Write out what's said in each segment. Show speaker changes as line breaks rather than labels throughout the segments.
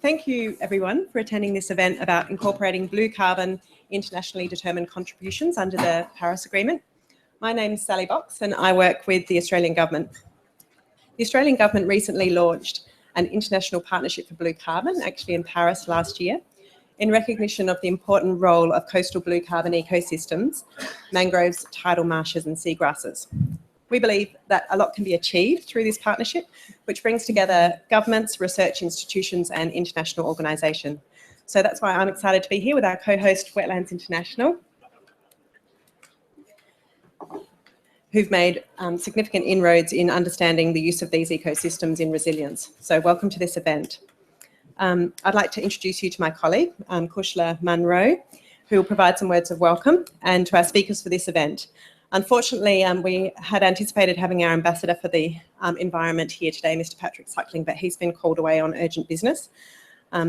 Thank you, everyone, for attending this event about incorporating blue carbon internationally determined contributions under the Paris Agreement. My name is Sally Box and I work with the Australian Government. The Australian Government recently launched an international partnership for blue carbon, actually in Paris last year, in recognition of the important role of coastal blue carbon ecosystems, mangroves, tidal marshes and seagrasses. We believe that a lot can be achieved through this partnership, which brings together governments, research institutions and international organisations. So that's why I'm excited to be here with our co-host Wetlands International, who've made significant inroads in understanding the use of these ecosystems in resilience. So welcome to this event. I'd like to introduce you to my colleague, Kushla Munro, who will provide some words of welcome, and to our speakers for this event. Unfortunately, we had anticipated having our ambassador for the environment here today, Mr. Patrick Suckling, but he's been called away on urgent business,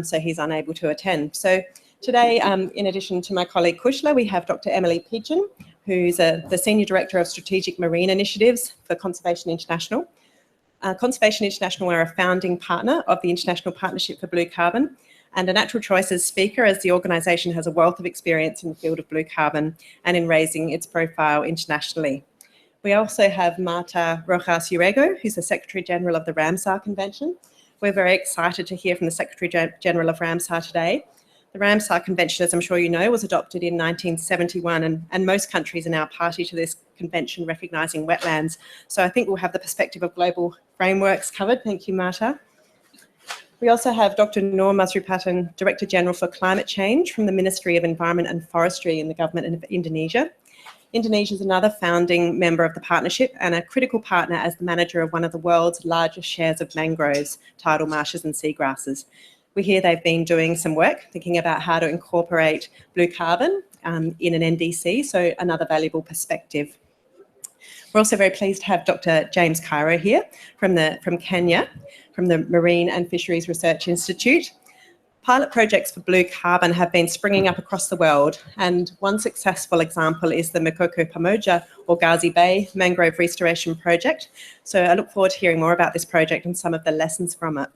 so he's unable to attend. So today, in addition to my colleague Kushla, we have Dr. Emily Pigeon, who's the Senior Director of Strategic Marine Initiatives for Conservation International. Conservation International are a founding partner of the International Partnership for Blue Carbon, and a natural choices speaker, as the organisation has a wealth of experience in the field of blue carbon and in raising its profile internationally. We also have Marta Rojas Urrego, who's the Secretary General of the Ramsar Convention. We're very excited to hear from the Secretary General of Ramsar today. The Ramsar Convention, as I'm sure you know, was adopted in 1971, and most countries are now party to this convention recognising wetlands. So I think we'll have the perspective of global frameworks covered. Thank you, Marta. We also have Dr. Noor Masrupatan, Director General for Climate Change from the Ministry of Environment and Forestry in the Government of Indonesia. Indonesia is another founding member of the partnership and a critical partner as the manager of one of the world's largest shares of mangroves, tidal marshes and seagrasses. We hear they've been doing some work thinking about how to incorporate blue carbon in an NDC, so another valuable perspective. We're also very pleased to have Dr. James Cairo here from Kenya, from the Marine and Fisheries Research Institute. Pilot projects for blue carbon have been springing up across the world, and one successful example is the Makoko Pamoja or Gazi Bay Mangrove Restoration Project. So I look forward to hearing more about this project and some of the lessons from it.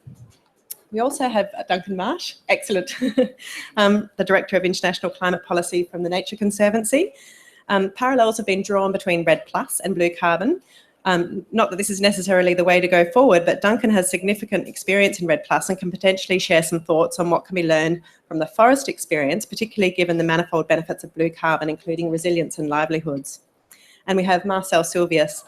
We also have Duncan, excellent, the Director of International Climate Policy from the Nature Conservancy. Parallels have been drawn between REDD+ and blue carbon. Not that this is necessarily the way to go forward, but Duncan has significant experience in REDD+ and can potentially share some thoughts on what can be learned from the forest experience, particularly given the manifold benefits of blue carbon, including resilience and livelihoods. And we have Marcel Silvius,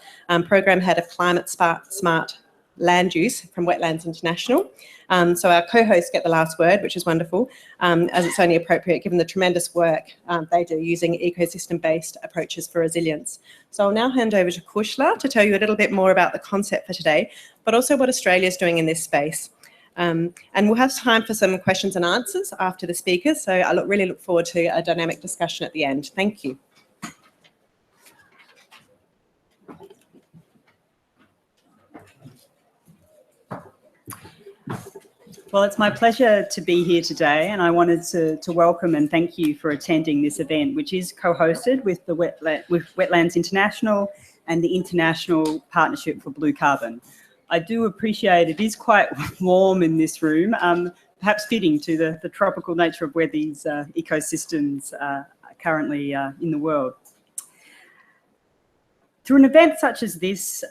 Program Head of Climate Smart Land Use from Wetlands International. So our co-hosts get the last word, which is wonderful, as it's only appropriate given the tremendous work they do using ecosystem-based approaches for resilience. So I'll now hand over to Kushla to tell you a little bit more about the concept for today, but also what Australia is doing in this space. And we'll have time for some questions and answers after the speakers, so I really look forward to a dynamic discussion at the end. Thank you.
Well, it's my pleasure to be here today, and I wanted to welcome and thank you for attending this event, which is co-hosted with Wetlands International and the International Partnership for Blue Carbon. I do appreciate it is quite warm in this room, perhaps fitting to the tropical nature of where these ecosystems are currently in the world. Through an event such as this,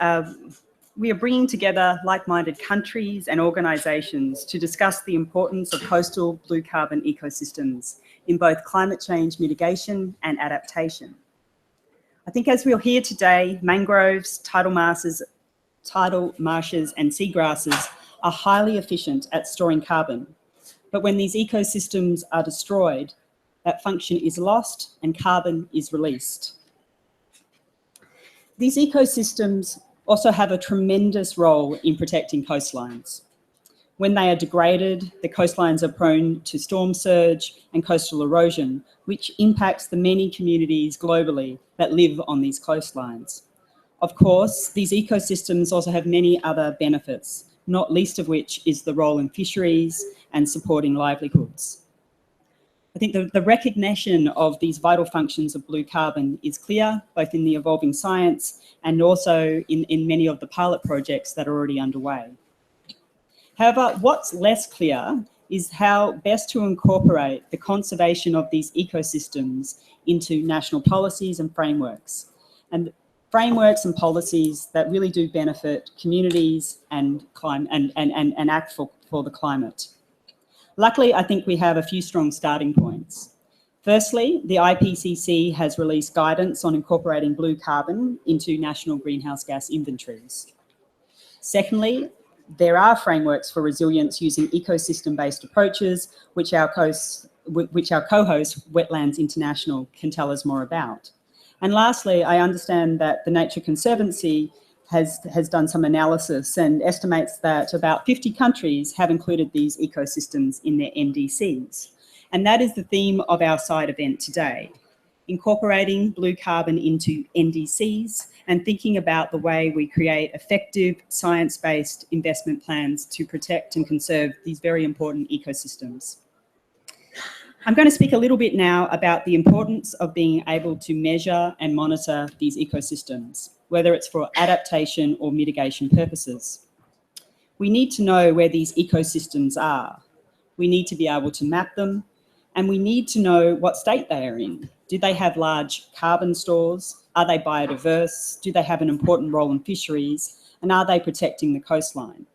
we are bringing together like-minded countries and organisations to discuss the importance of coastal blue carbon ecosystems in both climate change mitigation and adaptation. I think as we'll hear today, mangroves, tidal marshes and seagrasses are highly efficient at storing carbon. But when these ecosystems are destroyed, that function is lost and carbon is released. These ecosystems also have a tremendous role in protecting coastlines. When they are degraded, the coastlines are prone to storm surge and coastal erosion, which impacts the many communities globally that live on these coastlines. Of course, these ecosystems also have many other benefits, not least of which is the role in fisheries and supporting livelihoods. I think the recognition of these vital functions of blue carbon is clear, both in the evolving science and also in many of the pilot projects that are already underway. However, what's less clear is how best to incorporate the conservation of these ecosystems into national policies and frameworks. And frameworks and policies that really do benefit communities and act for the climate. Luckily, I think we have a few strong starting points. Firstly, the IPCC has released guidance on incorporating blue carbon into national greenhouse gas inventories. Secondly, there are frameworks for resilience using ecosystem-based approaches, which our co-host, Wetlands International, can tell us more about. And lastly, I understand that the Nature Conservancy has done some analysis and estimates that about 50 countries have included these ecosystems in their NDCs. And that is the theme of our side event today, incorporating blue carbon into NDCs and thinking about the way we create effective science-based investment plans to protect and conserve these very important ecosystems. I'm going to speak a little bit now about the importance of being able to measure and monitor these ecosystems, whether it's for adaptation or mitigation purposes. We need to know where these ecosystems are. We need to be able to map them, and we need to know what state they are in. Do they have large carbon stores? Are they biodiverse? Do they have an important role in fisheries? And are they protecting the coastline?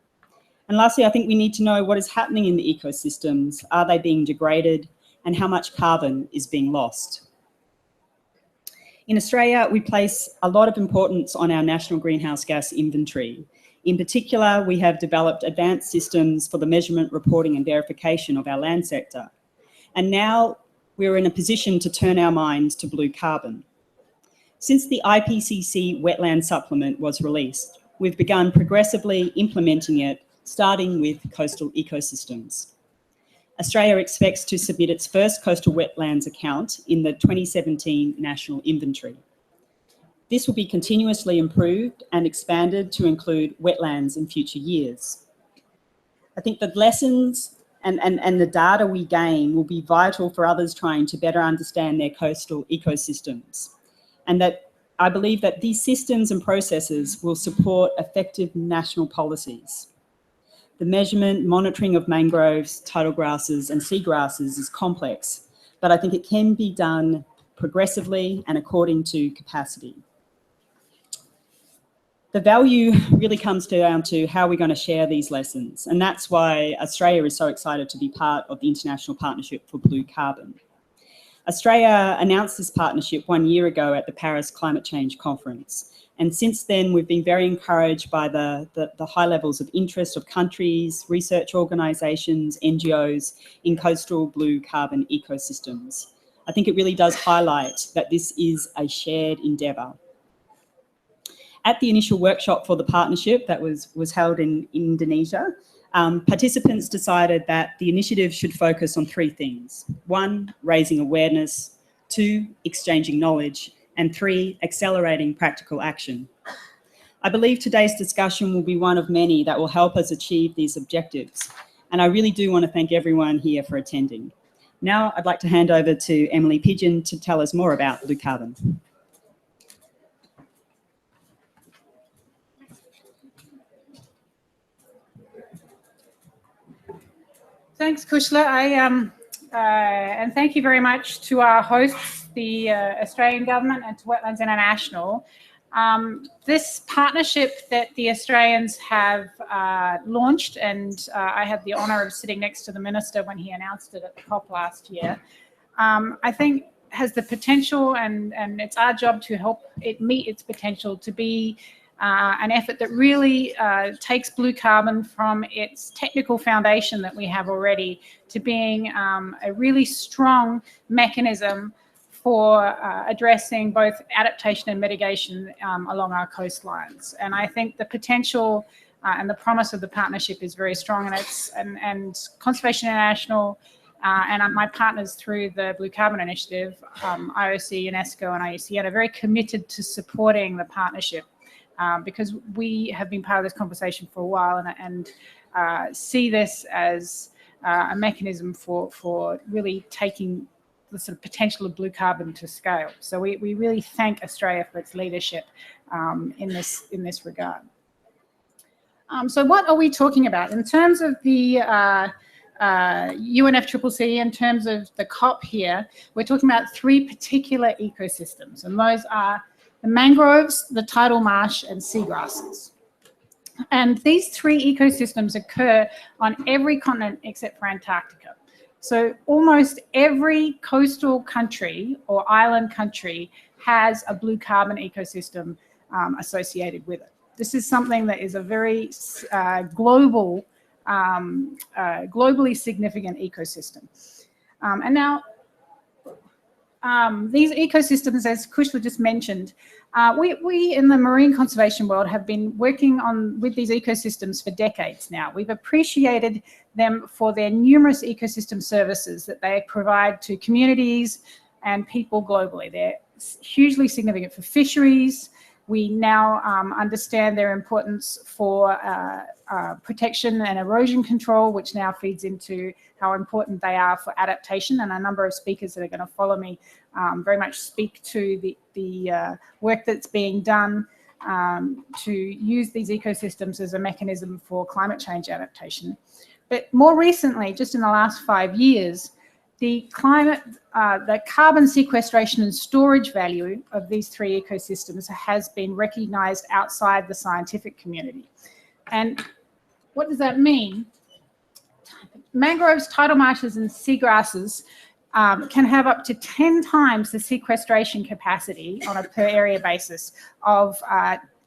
And lastly, I think we need to know what is happening in the ecosystems. Are they being degraded? And how much carbon is being lost? In Australia, we place a lot of importance on our national greenhouse gas inventory. In particular, we have developed advanced systems for the measurement, reporting and verification of our land sector. And now we're in a position to turn our minds to blue carbon. Since the IPCC wetland supplement was released, we've begun progressively implementing it, starting with coastal ecosystems. Australia expects to submit its first coastal wetlands account in the 2017 National Inventory. This will be continuously improved and expanded to include wetlands in future years. I think the lessons and the data we gain will be vital for others trying to better understand their coastal ecosystems. And that I believe that these systems and processes will support effective national policies. The measurement, monitoring of mangroves, tidal grasses and seagrasses is complex, but I think it can be done progressively and according to capacity. The value really comes down to how we're going to share these lessons, and that's why Australia is so excited to be part of the International Partnership for Blue Carbon. Australia announced this partnership 1 year ago at the Paris Climate Change Conference, and since then we've been very encouraged by the high levels of interest of countries, research organisations, NGOs in coastal blue carbon ecosystems. I think it really does highlight that this is a shared endeavour. At the initial workshop for the partnership that was held in Indonesia, participants decided that the initiative should focus on 3 things. 1, raising awareness. 2, exchanging knowledge. And 3, accelerating practical action. I believe today's discussion will be one of many that will help us achieve these objectives. And I really do want to thank everyone here for attending. Now I'd like to hand over to Emily Pigeon to tell us more about blue carbon.
Thanks, Kushla. And thank you very much to our hosts, the Australian Government, and to Wetlands International. This partnership that the Australians have launched, and I had the honour of sitting next to the Minister when he announced it at the COP last year, I think has the potential, and it's our job to help it meet its potential to be an effort that really takes blue carbon from its technical foundation that we have already to being a really strong mechanism for addressing both adaptation and mitigation along our coastlines. And I think the potential and the promise of the partnership is very strong, and Conservation International and my partners through the Blue Carbon Initiative, IOC, UNESCO and IUCN are very committed to supporting the partnership. Because we have been part of this conversation for a while and see this as a mechanism for really taking the sort of potential of blue carbon to scale. So we really thank Australia for its leadership in this regard. So what are we talking about? In terms of the UNF Triple C, in terms of the COP here, we're talking about 3 particular ecosystems, and those are the mangroves, the tidal marsh, and seagrasses. And these 3 ecosystems occur on every continent except for Antarctica. So almost every coastal country or island country has a blue carbon ecosystem associated with it. This is something that is a very globally significant ecosystem. And now, these ecosystems, as Kushla just mentioned, we in the marine conservation world have been working with these ecosystems for decades now. We've appreciated them for their numerous ecosystem services that they provide to communities and people globally. They're hugely significant for fisheries. We now understand their importance for protection and erosion control, which now feeds into how important they are for adaptation. And a number of speakers that are going to follow me very much speak to the work that's being done to use these ecosystems as a mechanism for climate change adaptation. But more recently, just in the last 5 years, the carbon sequestration and storage value of these 3 ecosystems has been recognized outside the scientific community. And what does that mean? Mangroves, tidal marshes, and seagrasses can have up to 10 times the sequestration capacity on a per area basis of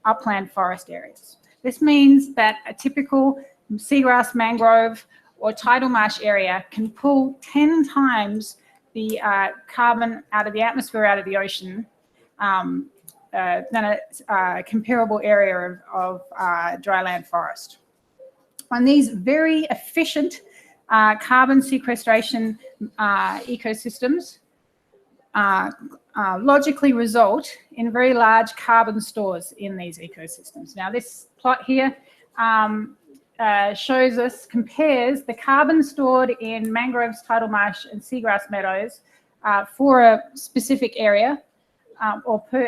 upland forest areas. This means that a typical seagrass, mangrove, or tidal marsh area can pull 10 times the carbon out of the atmosphere, out of the ocean, than a comparable area of dryland forest. On these very efficient carbon sequestration ecosystems logically result in very large carbon stores in these ecosystems. Now, this plot here compares the carbon stored in mangroves, tidal marsh, and seagrass meadows for a specific area or per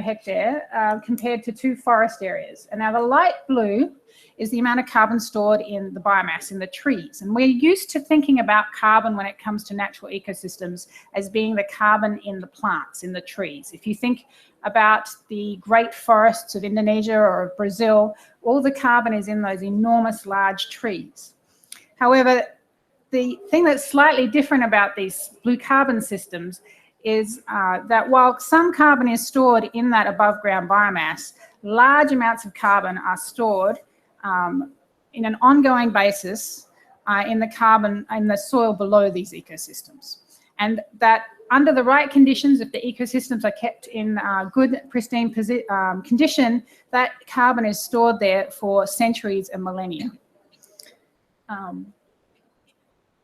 hectare compared to 2 forest areas. And now the light blue is the amount of carbon stored in the biomass, in the trees. And we're used to thinking about carbon when it comes to natural ecosystems as being the carbon in the plants, in the trees. If you think about the great forests of Indonesia or of Brazil, all the carbon is in those enormous large trees. However, the thing that's slightly different about these blue carbon systems is that while some carbon is stored in that above ground biomass, large amounts of carbon are stored in an ongoing basis in the soil below these ecosystems. And that under the right conditions, if the ecosystems are kept in good, pristine condition, that carbon is stored there for centuries and millennia.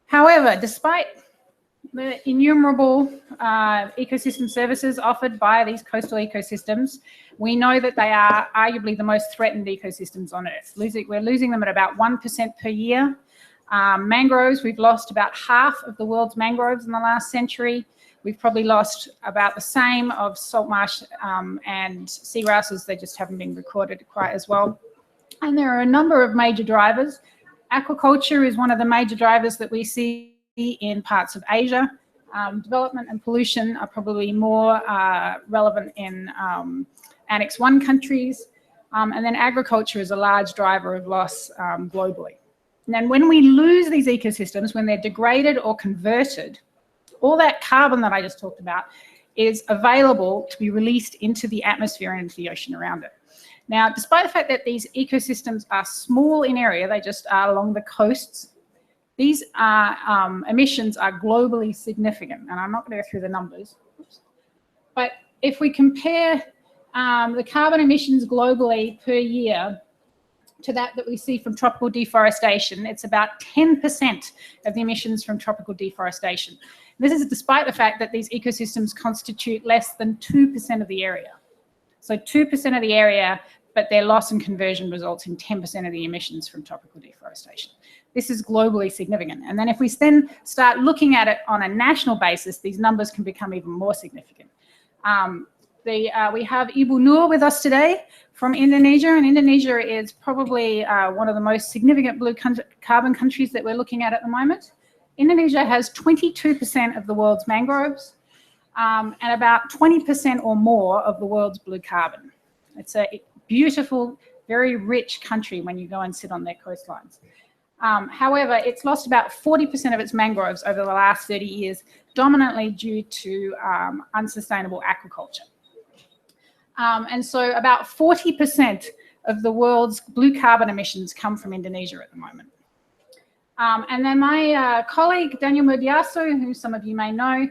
However, despite the innumerable ecosystem services offered by these coastal ecosystems, we know that they are arguably the most threatened ecosystems on Earth. We're losing them at about 1% per year. Mangroves, we've lost about half of the world's mangroves in the last century. We've probably lost about the same of salt marsh and seagrasses. They just haven't been recorded quite as well. And there are a number of major drivers. Aquaculture is one of the major drivers that we see in parts of Asia. Development and pollution are probably more relevant in Annex I countries. And then agriculture is a large driver of loss globally. And then when we lose these ecosystems, when they're degraded or converted, all that carbon that I just talked about is available to be released into the atmosphere and into the ocean around it. Now, despite the fact that these ecosystems are small in area, they just are along the coasts, these emissions are globally significant. And I'm not going to go through the numbers. But if we compare the carbon emissions globally per year to that we see from tropical deforestation, it's about 10% of the emissions from tropical deforestation. This is despite the fact that these ecosystems constitute less than 2% of the area. So 2% of the area, but their loss and conversion results in 10% of the emissions from tropical deforestation. This is globally significant. And then if we then start looking at it on a national basis, these numbers can become even more significant. We have Ibu Nur with us today from Indonesia, and Indonesia is probably one of the most significant blue carbon countries that we're looking at the moment. Indonesia has 22% of the world's mangroves and about 20% or more of the world's blue carbon. It's a beautiful, very rich country when you go and sit on their coastlines. However, it's lost about 40% of its mangroves over the last 30 years, dominantly due to unsustainable aquaculture. And so about 40% of the world's blue carbon emissions come from Indonesia at the moment. And then my colleague, Daniel Murdiaso, who some of you may know,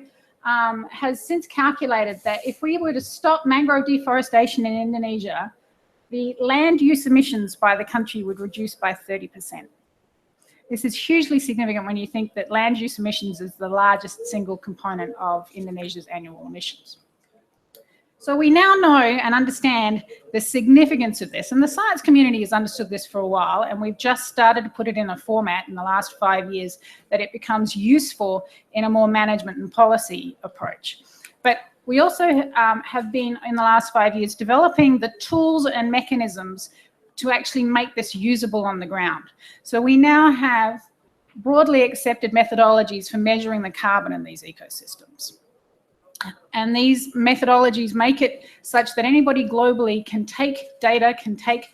has since calculated that if we were to stop mangrove deforestation in Indonesia, the land use emissions by the country would reduce by 30%. This is hugely significant when you think that land use emissions is the largest single component of Indonesia's annual emissions. So we now know and understand the significance of this, and the science community has understood this for a while, and we've just started to put it in a format in the last 5 years that it becomes useful in a more management and policy approach. But we also have been, in the last 5 years, developing the tools and mechanisms to actually make this usable on the ground. So we now have broadly accepted methodologies for measuring the carbon in these ecosystems. And these methodologies make it such that anybody globally can take data, can take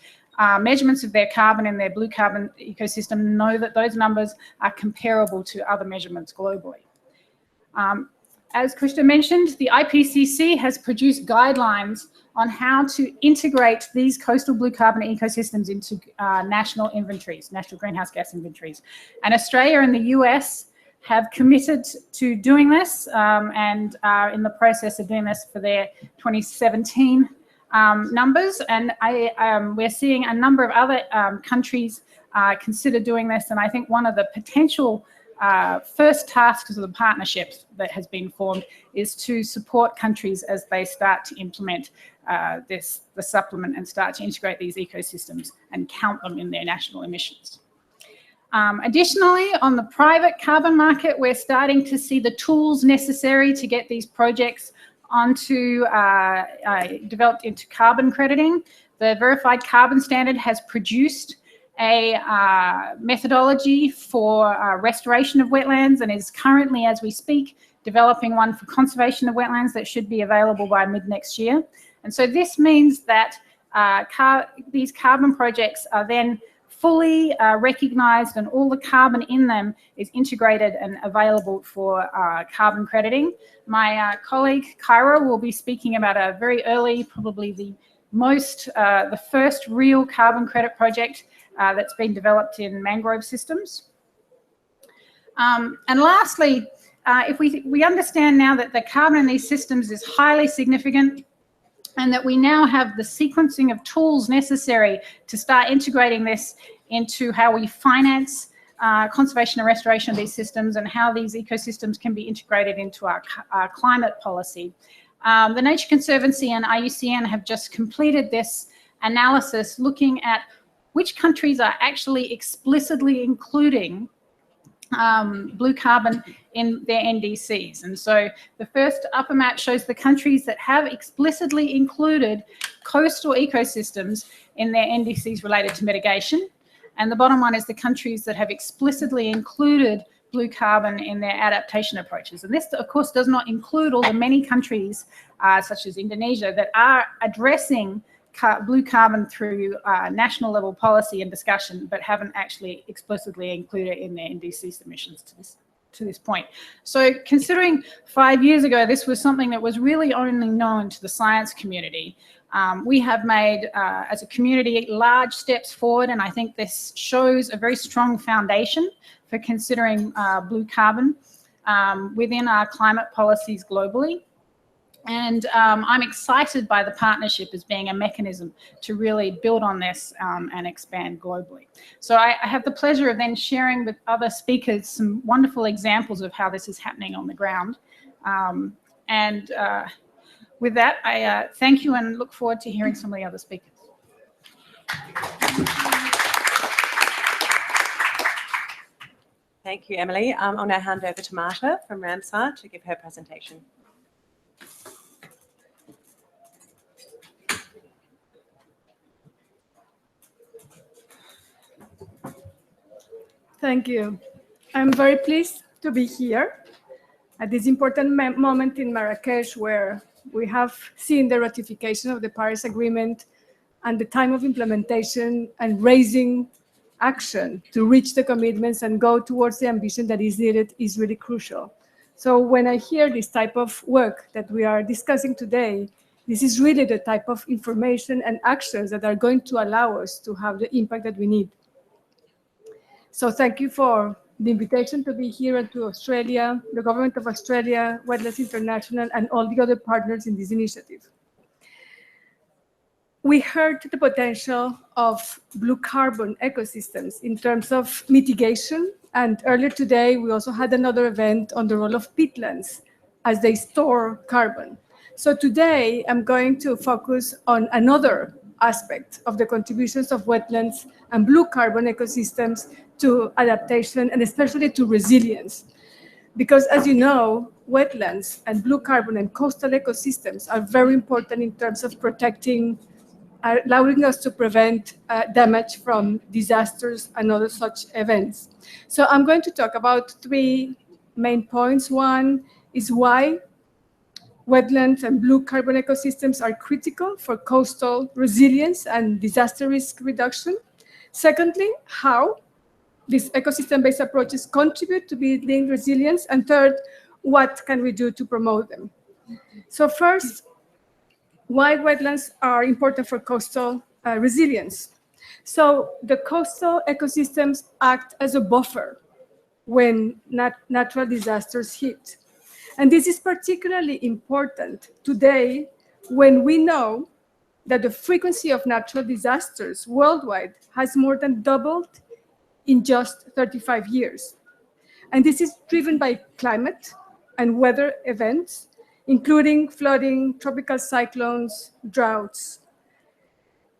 measurements of their carbon in their blue carbon ecosystem, and know that those numbers are comparable to other measurements globally. As Costa mentioned, the IPCC has produced guidelines on how to integrate these coastal blue carbon ecosystems into national inventories, national greenhouse gas inventories. And Australia and the US have committed to doing this and are in the process of doing this for their 2017 numbers. And we're seeing a number of other countries consider doing this. And I think one of the potential first tasks of the partnership that has been formed is to support countries as they start to implement the supplement and start to integrate these ecosystems and count them in their national emissions. Additionally, on the private carbon market, we're starting to see the tools necessary to get these projects onto developed into carbon crediting. The Verified Carbon Standard has produced a methodology for restoration of wetlands and is currently, as we speak, developing one for conservation of wetlands that should be available by mid next year. And so this means that these carbon projects are then fully recognised, and all the carbon in them is integrated and available for carbon crediting. My colleague Kyra will be speaking about a very early, probably the first real carbon credit project that's been developed in mangrove systems. And lastly, if we understand now that the carbon in these systems is highly significant, and that we now have the sequencing of tools necessary to start integrating this into how we finance conservation and restoration of these systems and how these ecosystems can be integrated into our climate policy. The Nature Conservancy and IUCN have just completed this analysis looking at which countries are actually explicitly including blue carbon in their NDCs. And so the first upper map shows the countries that have explicitly included coastal ecosystems in their NDCs related to mitigation. And the bottom one is the countries that have explicitly included blue carbon in their adaptation approaches. And this, of course, does not include all the many countries, such as Indonesia, that are addressing blue carbon through national level policy and discussion, but haven't actually explicitly included it in their NDC submissions to this point. So considering 5 years ago, this was something that was really only known to the science community, we have made, as a community, large steps forward, and I think this shows a very strong foundation for considering blue carbon within our climate policies globally. And I'm excited by the partnership as being a mechanism to really build on this and expand globally. So I have the pleasure of then sharing with other speakers some wonderful examples of how this is happening on the ground. With that, I thank you and look forward to hearing some of the other speakers.
Thank you, Emily. I'll now hand over to Marta from Ramsar to give her presentation.
Thank you. I'm very pleased to be here at this important moment in Marrakesh, where we have seen the ratification of the Paris Agreement and the time of implementation and raising action to reach the commitments and go towards the ambition that is needed is really crucial. So when I hear this type of work that we are discussing today, this is really the type of information and actions that are going to allow us to have the impact that we need. So thank you for the invitation to be here and to Australia, the Government of Australia, Wetlands International, and all the other partners in this initiative. We heard the potential of blue carbon ecosystems in terms of mitigation. And earlier today, we also had another event on the role of peatlands as they store carbon. So today, I'm going to focus on another aspect of the contributions of wetlands and blue carbon ecosystems to adaptation and especially to resilience. Because as you know, wetlands and blue carbon and coastal ecosystems are very important in terms of protecting, allowing us to prevent damage from disasters and other such events. So I'm going to talk about three main points. One is why wetlands and blue carbon ecosystems are critical for coastal resilience and disaster risk reduction. Secondly, how these ecosystem-based approaches contribute to building resilience. And third, what can we do to promote them? So first, why wetlands are important for coastal resilience. So the coastal ecosystems act as a buffer when natural disasters hit. And this is particularly important today when we know that the frequency of natural disasters worldwide has more than doubled in just 35 years. And this is driven by climate and weather events, including flooding, tropical cyclones, droughts.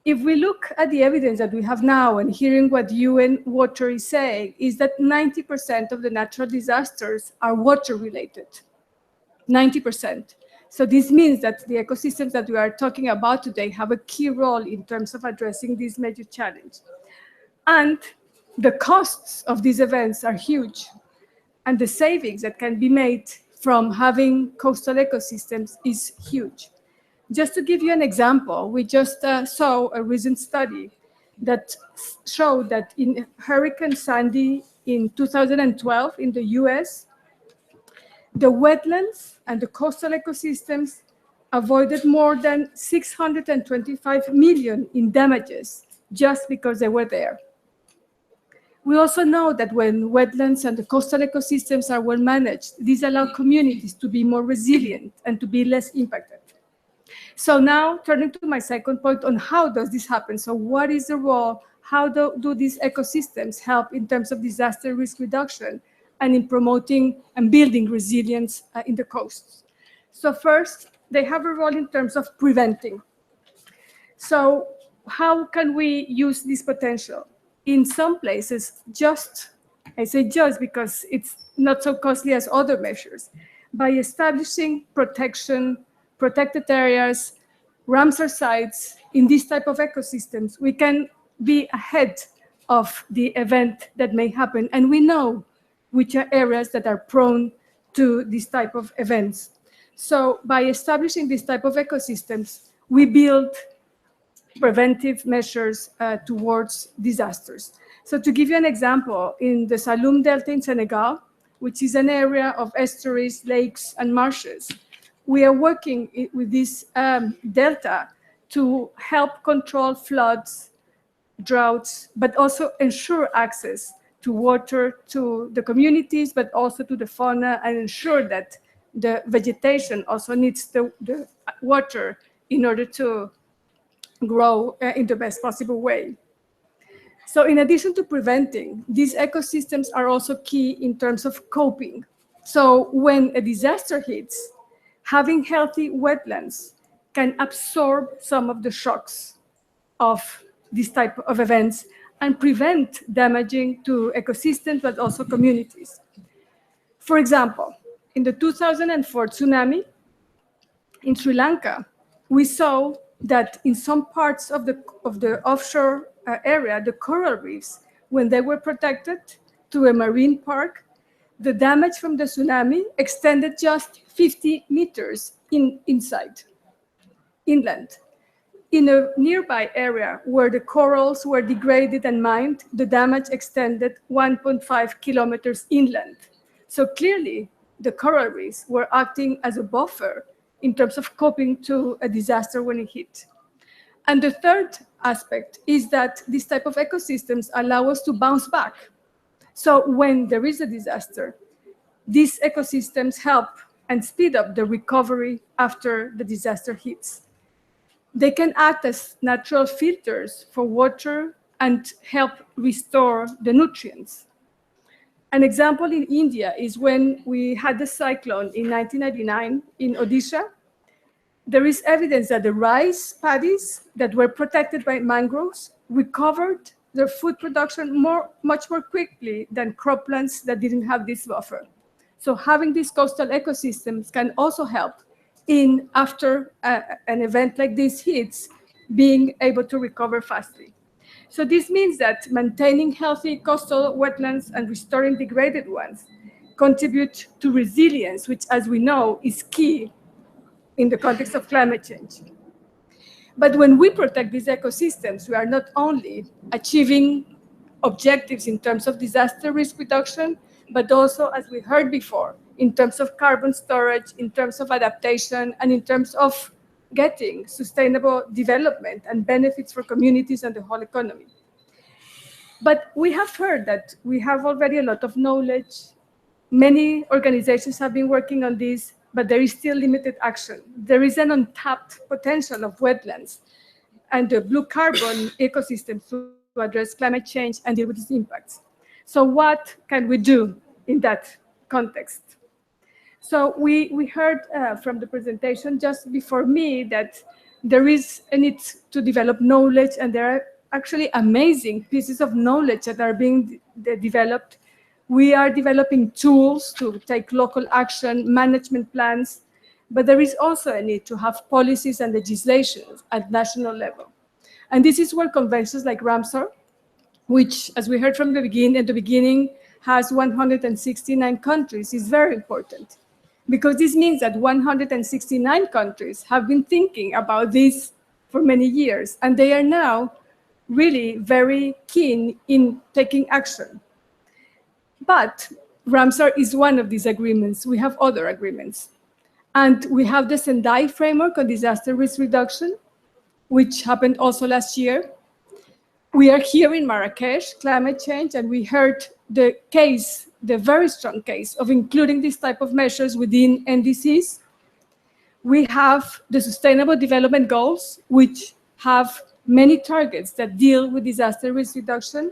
If we look at the evidence that we have now and hearing what UN Water is saying, is that 90% of the natural disasters are water related. 90%. So this means that the ecosystems that we are talking about today have a key role in terms of addressing this major challenge. And the costs of these events are huge. And the savings that can be made from having coastal ecosystems is huge. Just to give you an example, we just saw a recent study that showed that in Hurricane Sandy in 2012 in the US, the wetlands and the coastal ecosystems avoided more than 625 million in damages just because they were there. We also know that when wetlands and the coastal ecosystems are well managed, these allow communities to be more resilient and to be less impacted. So now turning to my second point on how does this happen? So what is the role? How do these ecosystems help in terms of disaster risk reduction and in promoting and building resilience in the coasts? So first, they have a role in terms of preventing. So how can we use this potential? In some places, I say just because it's not so costly as other measures, by establishing protected areas, Ramsar sites in this type of ecosystems, we can be ahead of the event that may happen. And we know which are areas that are prone to this type of events. So by establishing this type of ecosystems, we build preventive measures towards disasters. So to give you an example, in the Saloum Delta in Senegal, which is an area of estuaries, lakes, and marshes, we are working with this delta to help control floods, droughts, but also ensure access to water to the communities, but also to the fauna, and ensure that the vegetation also needs the water in order to grow in the best possible way. So in addition to preventing, these ecosystems are also key in terms of coping. So when a disaster hits, having healthy wetlands can absorb some of the shocks of this type of events and prevent damaging to ecosystems, but also communities. For example, in the 2004 tsunami in Sri Lanka, we saw that in some parts of the offshore area, the coral reefs, when they were protected, to a marine park, the damage from the tsunami extended just 50 meters inland. In a nearby area where the corals were degraded and mined, the damage extended 1.5 kilometers inland. So clearly, the coral reefs were acting as a buffer in terms of coping to a disaster when it hit. And the third aspect is that this type of ecosystems allow us to bounce back. So when there is a disaster, these ecosystems help and speed up the recovery after the disaster hits. They can act as natural filters for water and help restore the nutrients. An example in India is when we had the cyclone in 1999 in Odisha. There is evidence that the rice paddies that were protected by mangroves recovered their food production much more quickly than croplands that didn't have this buffer. So having these coastal ecosystems can also help in, after an event like this hits, being able to recover fastly. So this means that maintaining healthy coastal wetlands and restoring degraded ones contribute to resilience, which, as we know, is key in the context of climate change. But when we protect these ecosystems, we are not only achieving objectives in terms of disaster risk reduction, but also, as we heard before, in terms of carbon storage, in terms of adaptation, and in terms of getting sustainable development and benefits for communities and the whole economy. But we have heard that we have already a lot of knowledge. Many organizations have been working on this, but there is still limited action. There is an untapped potential of wetlands and the blue carbon ecosystems to address climate change and deal with its impacts. So what can we do in that context? So we heard from the presentation just before me that there is a need to develop knowledge, and there are actually amazing pieces of knowledge that are being developed. We are developing tools to take local action, management plans, but there is also a need to have policies and legislation at national level. And this is where conventions like Ramsar, which, as we heard from the beginning, has 169 countries, is very important. Because this means that 169 countries have been thinking about this for many years, and they are now really very keen in taking action. But Ramsar is one of these agreements. We have other agreements. And we have the Sendai framework on disaster risk reduction, which happened also last year. We are here in Marrakesh, climate change, and we heard the case, the very strong case of including this type of measures within NDCs. We have the Sustainable Development Goals, which have many targets that deal with disaster risk reduction.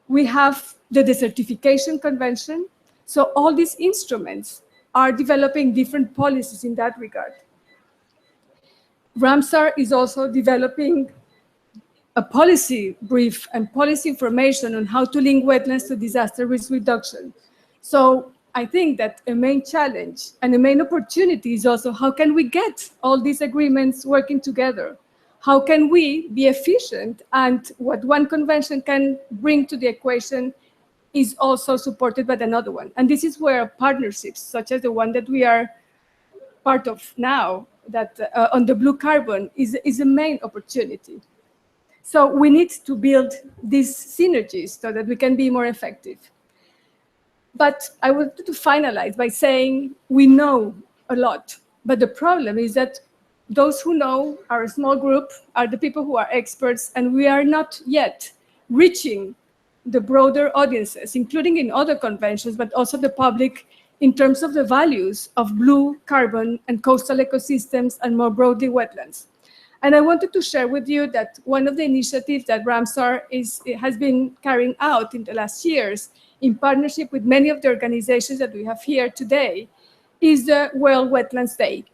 We have the Desertification Convention. So all these instruments are developing different policies in that regard. Ramsar is also developing a policy brief and policy information on how to link wetlands to disaster risk reduction. So I think that a main challenge and a main opportunity is also how can we get all these agreements working together? How can we be efficient, and what one convention can bring to the equation is also supported by another one. And this is where partnerships, such as the one that we are part of now, that on the blue carbon, is a main opportunity. So we need to build these synergies so that we can be more effective. But I wanted to finalize by saying we know a lot, but the problem is that those who know are a small group, are the people who are experts, and we are not yet reaching the broader audiences, including in other conventions, but also the public, in terms of the values of blue carbon and coastal ecosystems, and more broadly wetlands. And I wanted to share with you that one of the initiatives that Ramsar has been carrying out in the last years, in partnership with many of the organizations that we have here today, is the World Wetlands Day.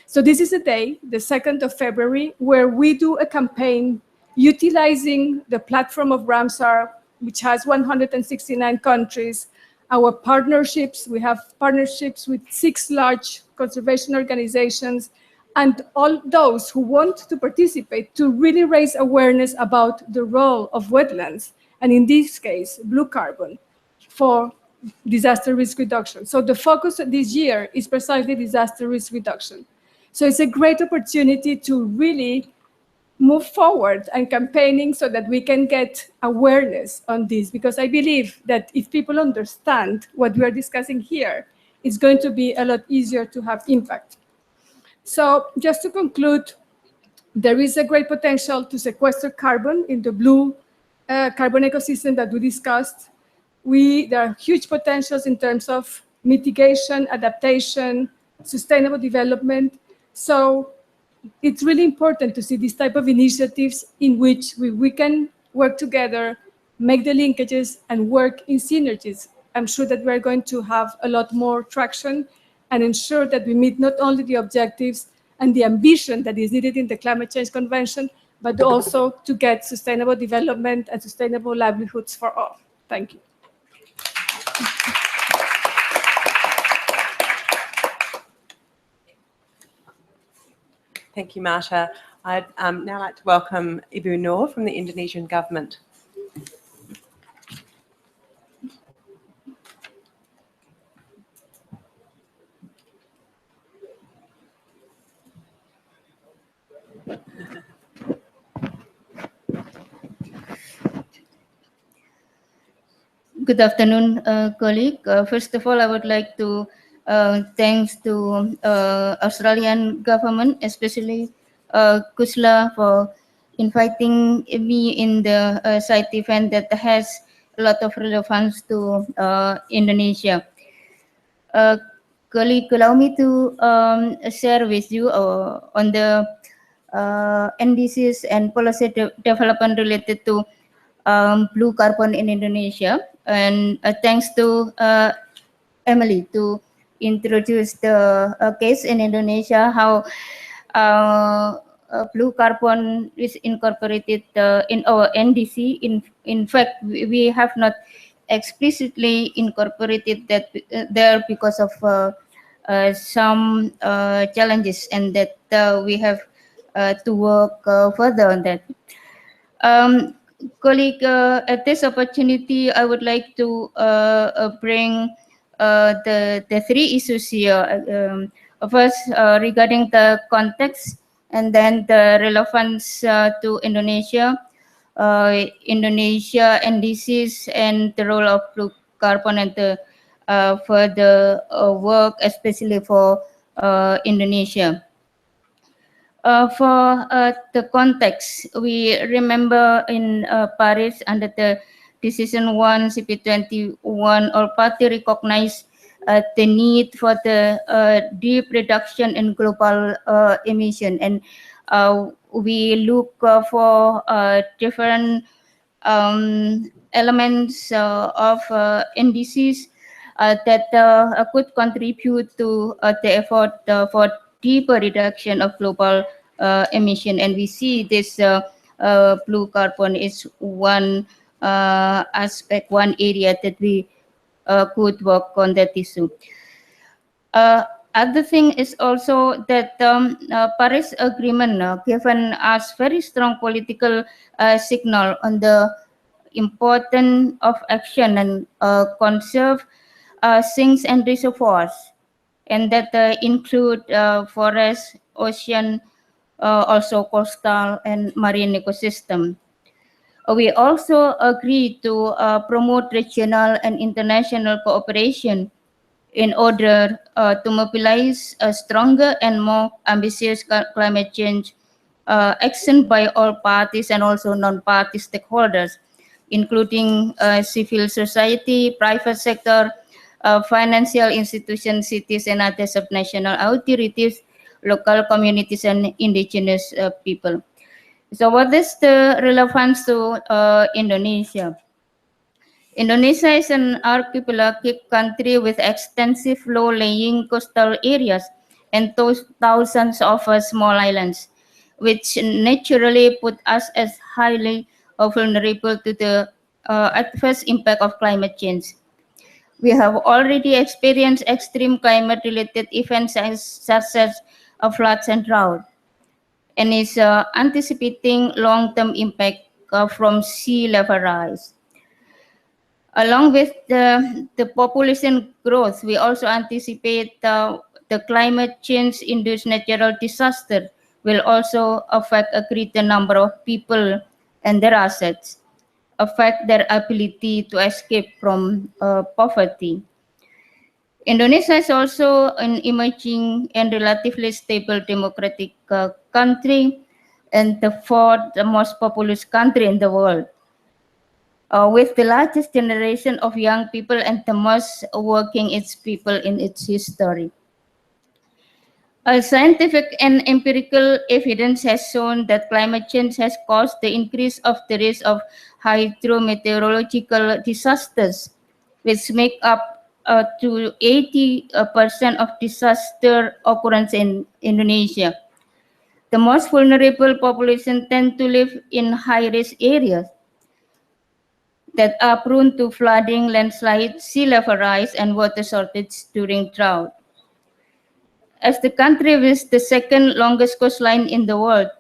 So this is a day, the 2nd of February, where we do a campaign utilizing the platform of Ramsar, which has 169 countries, our partnerships. We have partnerships with 6 large conservation organizations, and all those who want to participate to really raise awareness about the role of wetlands, and in this case, blue carbon, for disaster risk reduction. So the focus this year is precisely disaster risk reduction. So it's a great opportunity to really move forward and campaigning so that we can get awareness on this, because I believe that if people understand what we are discussing here, it's going to be a lot easier to have impact. So just to conclude, there is a great potential to sequester carbon in the blue carbon ecosystem that we discussed. There are huge potentials in terms of mitigation, adaptation, sustainable development. So it's really important to see these type of initiatives in which we can work together, make the linkages, and work in synergies. I'm sure that we're going to have a lot more traction and ensure that we meet not only the objectives and the ambition that is needed in the Climate Change Convention, but also to get sustainable development and sustainable livelihoods for all. Thank you.
Thank you, Marta. I'd now like to welcome Ibu Noor from the Indonesian government.
Good afternoon, colleague. First of all, I would like to thanks to Australian government, especially Kusla, for inviting me in the site event that has a lot of relevance to Indonesia. Colleague, allow me to share with you on the NDCs and policy development related to blue carbon in Indonesia. And thanks to Emily to introduce the case in Indonesia, how blue carbon is incorporated in our NDC. In fact, we have not explicitly incorporated that there because of some challenges, and that we have to work further on that. Colleague, at this opportunity, I would like to bring the three issues here. First, regarding the context, and then the relevance to Indonesia, Indonesia NDCs, and the role of blue carbon, and the further work, especially for Indonesia. For the context, we remember in Paris under the Decision 1 CP21, all parties recognized the need for the deep reduction in global emission, and we look for different elements of NDCs that could contribute to the effort for deeper reduction of global emission. And we see this blue carbon is one aspect, one area that we could work on that issue. Other thing is also that Paris Agreement given us very strong political signal on the importance of action and conserve sinks and reservoirs, and that include forest, ocean, also coastal and marine ecosystem. We also agree to promote regional and international cooperation in order to mobilize a stronger and more ambitious climate change action by all parties and also non-party stakeholders, including civil society, private sector, financial institutions, cities, and other subnational authorities, local communities, and indigenous people. So what is the relevance to Indonesia? Indonesia is an archipelagic country with extensive low-lying coastal areas and thousands of small islands, which naturally put us as highly vulnerable to the adverse impact of climate change. We have already experienced extreme climate-related events such as floods and drought, and is anticipating long-term impact from sea level rise. Along with the population growth, we also anticipate the climate change-induced natural disaster will also affect a greater number of people and their assets, affect their ability to escape from poverty. Indonesia is also an emerging and relatively stable democratic country and the fourth most populous country in the world, with the largest generation of young people and the most working age people in its history. Scientific and empirical evidence has shown that climate change has caused the increase of the risk of hydrometeorological disasters, which make up to 80% of disaster occurrence in Indonesia. The most vulnerable population tend to live in high-risk areas that are prone to flooding, landslides, sea level rise, and water shortage during drought. As the country with the second longest coastline in the world,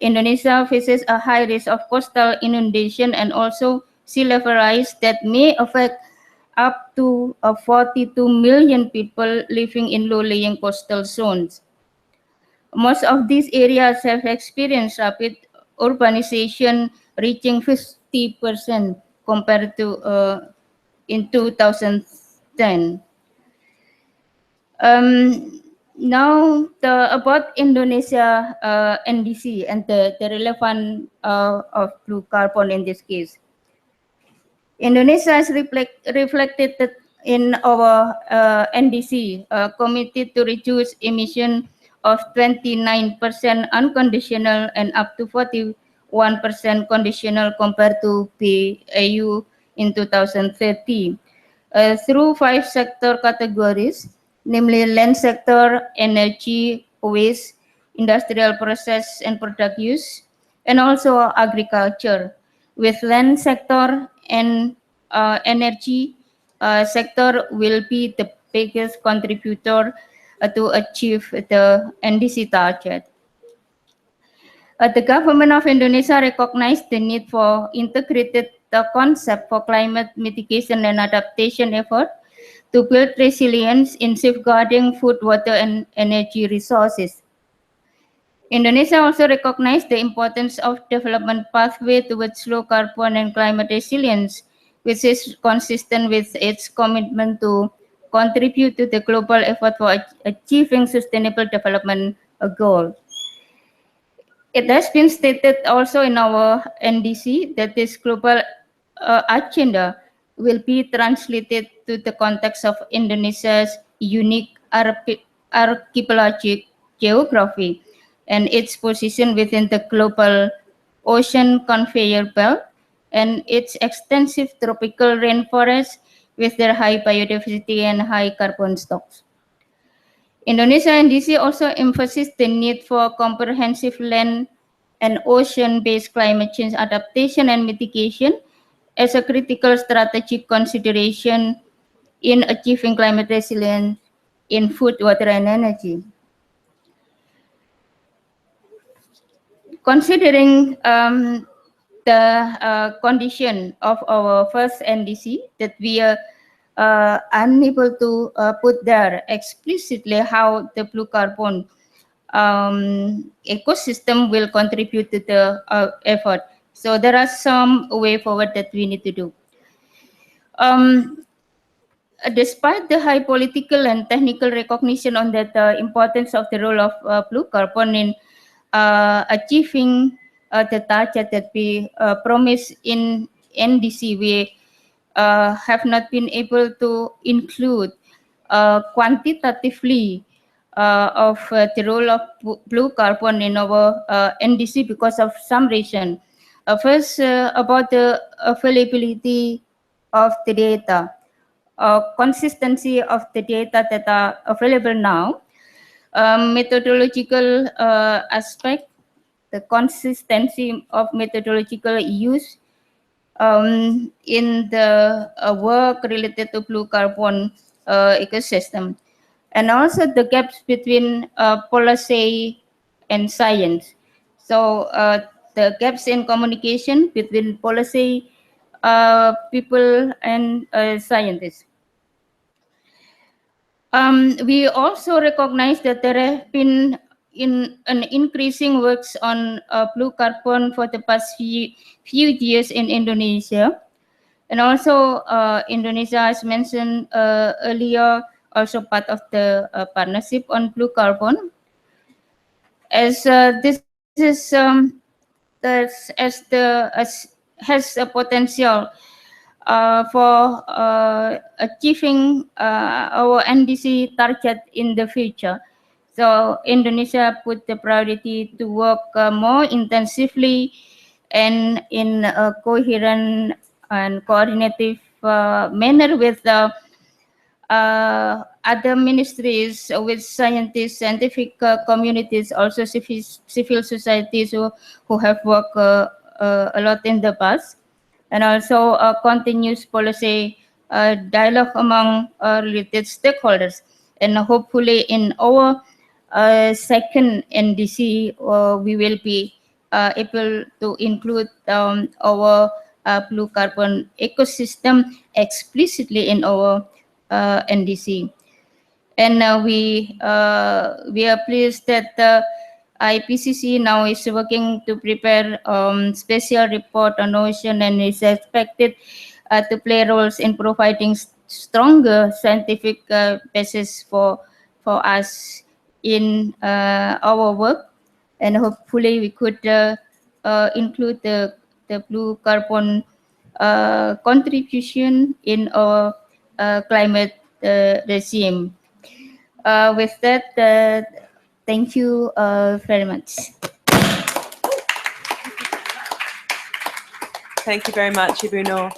Indonesia faces a high risk of coastal inundation and also sea level rise that may affect up to 42 million people living in low-lying coastal zones. Most of these areas have experienced rapid urbanization reaching 50% compared to in 2010. Now, about Indonesia NDC and the relevance of blue carbon in this case. Indonesia is reflected in our NDC committed to reduce emission of 29% unconditional and up to 41% conditional compared to PAU in 2030 through 5 sector categories, namely land sector, energy, waste, industrial process and product use, and also agriculture. With land sector and energy sector will be the biggest contributor to achieve the NDC target. The government of Indonesia recognized the need for integrated concept for climate mitigation and adaptation effort to build resilience in safeguarding food, water, and energy resources. Indonesia also recognized the importance of development pathway towards low carbon and climate resilience, which is consistent with its commitment to contribute to the global effort for achieving sustainable development goals. It has been stated also in our NDC that this global agenda will be translated to the context of Indonesia's unique archipelagic geography and its position within the global ocean conveyor belt and its extensive tropical rainforests with their high biodiversity and high carbon stocks. Indonesia NDC also emphasized the need for comprehensive land and ocean-based climate change adaptation and mitigation as a critical strategic consideration in achieving climate resilience in food, water, and energy. Considering the condition of our first NDC that we are unable to put there explicitly how the blue carbon ecosystem will contribute to the effort. So there are some way forward that we need to do. Despite the high political and technical recognition on that importance of the role of blue carbon in achieving the target that we promised in NDC, we have not been able to include quantitatively of the role of blue carbon in our NDC because of some reason. First, about the availability of the data, consistency of the data that are available now, methodological aspect, the consistency of methodological use in the work related to blue carbon ecosystem, and also the gaps between policy and science. So the gaps in communication between policy people and scientists. We also recognize that there have been an increasing works on blue carbon for the past few years in Indonesia. And also Indonesia, as mentioned earlier, also part of the partnership on blue carbon. As this is has a potential for achieving our NDC target in the future. So Indonesia put the priority to work more intensively and in a coherent and coordinative manner with other ministries, with scientists, scientific communities, also civil societies who have worked a lot in the past, and also continuous policy dialogue among related stakeholders. And hopefully in our second NDC, we will be able to include our blue carbon ecosystem explicitly in our NDC. And we are pleased that the IPCC now is working to prepare special report on ocean, and is expected to play roles in providing stronger scientific basis for us in our work. And hopefully we could include the blue carbon contribution in our climate regime. With that, thank you very much.
Thank you very much, Ibu Noor.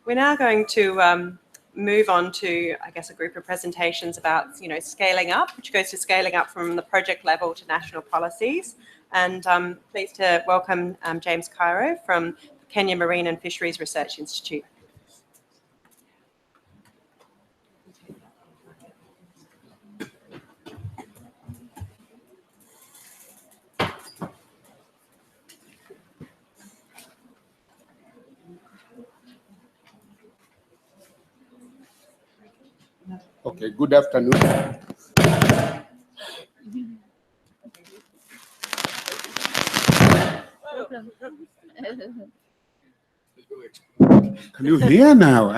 We're now going to move on to, I guess, a group of presentations about, scaling up, which goes to scaling up from the project level to national policies. And pleased to welcome James Cairo from Kenya Marine and Fisheries Research Institute.
Okay, good afternoon. Can you hear now?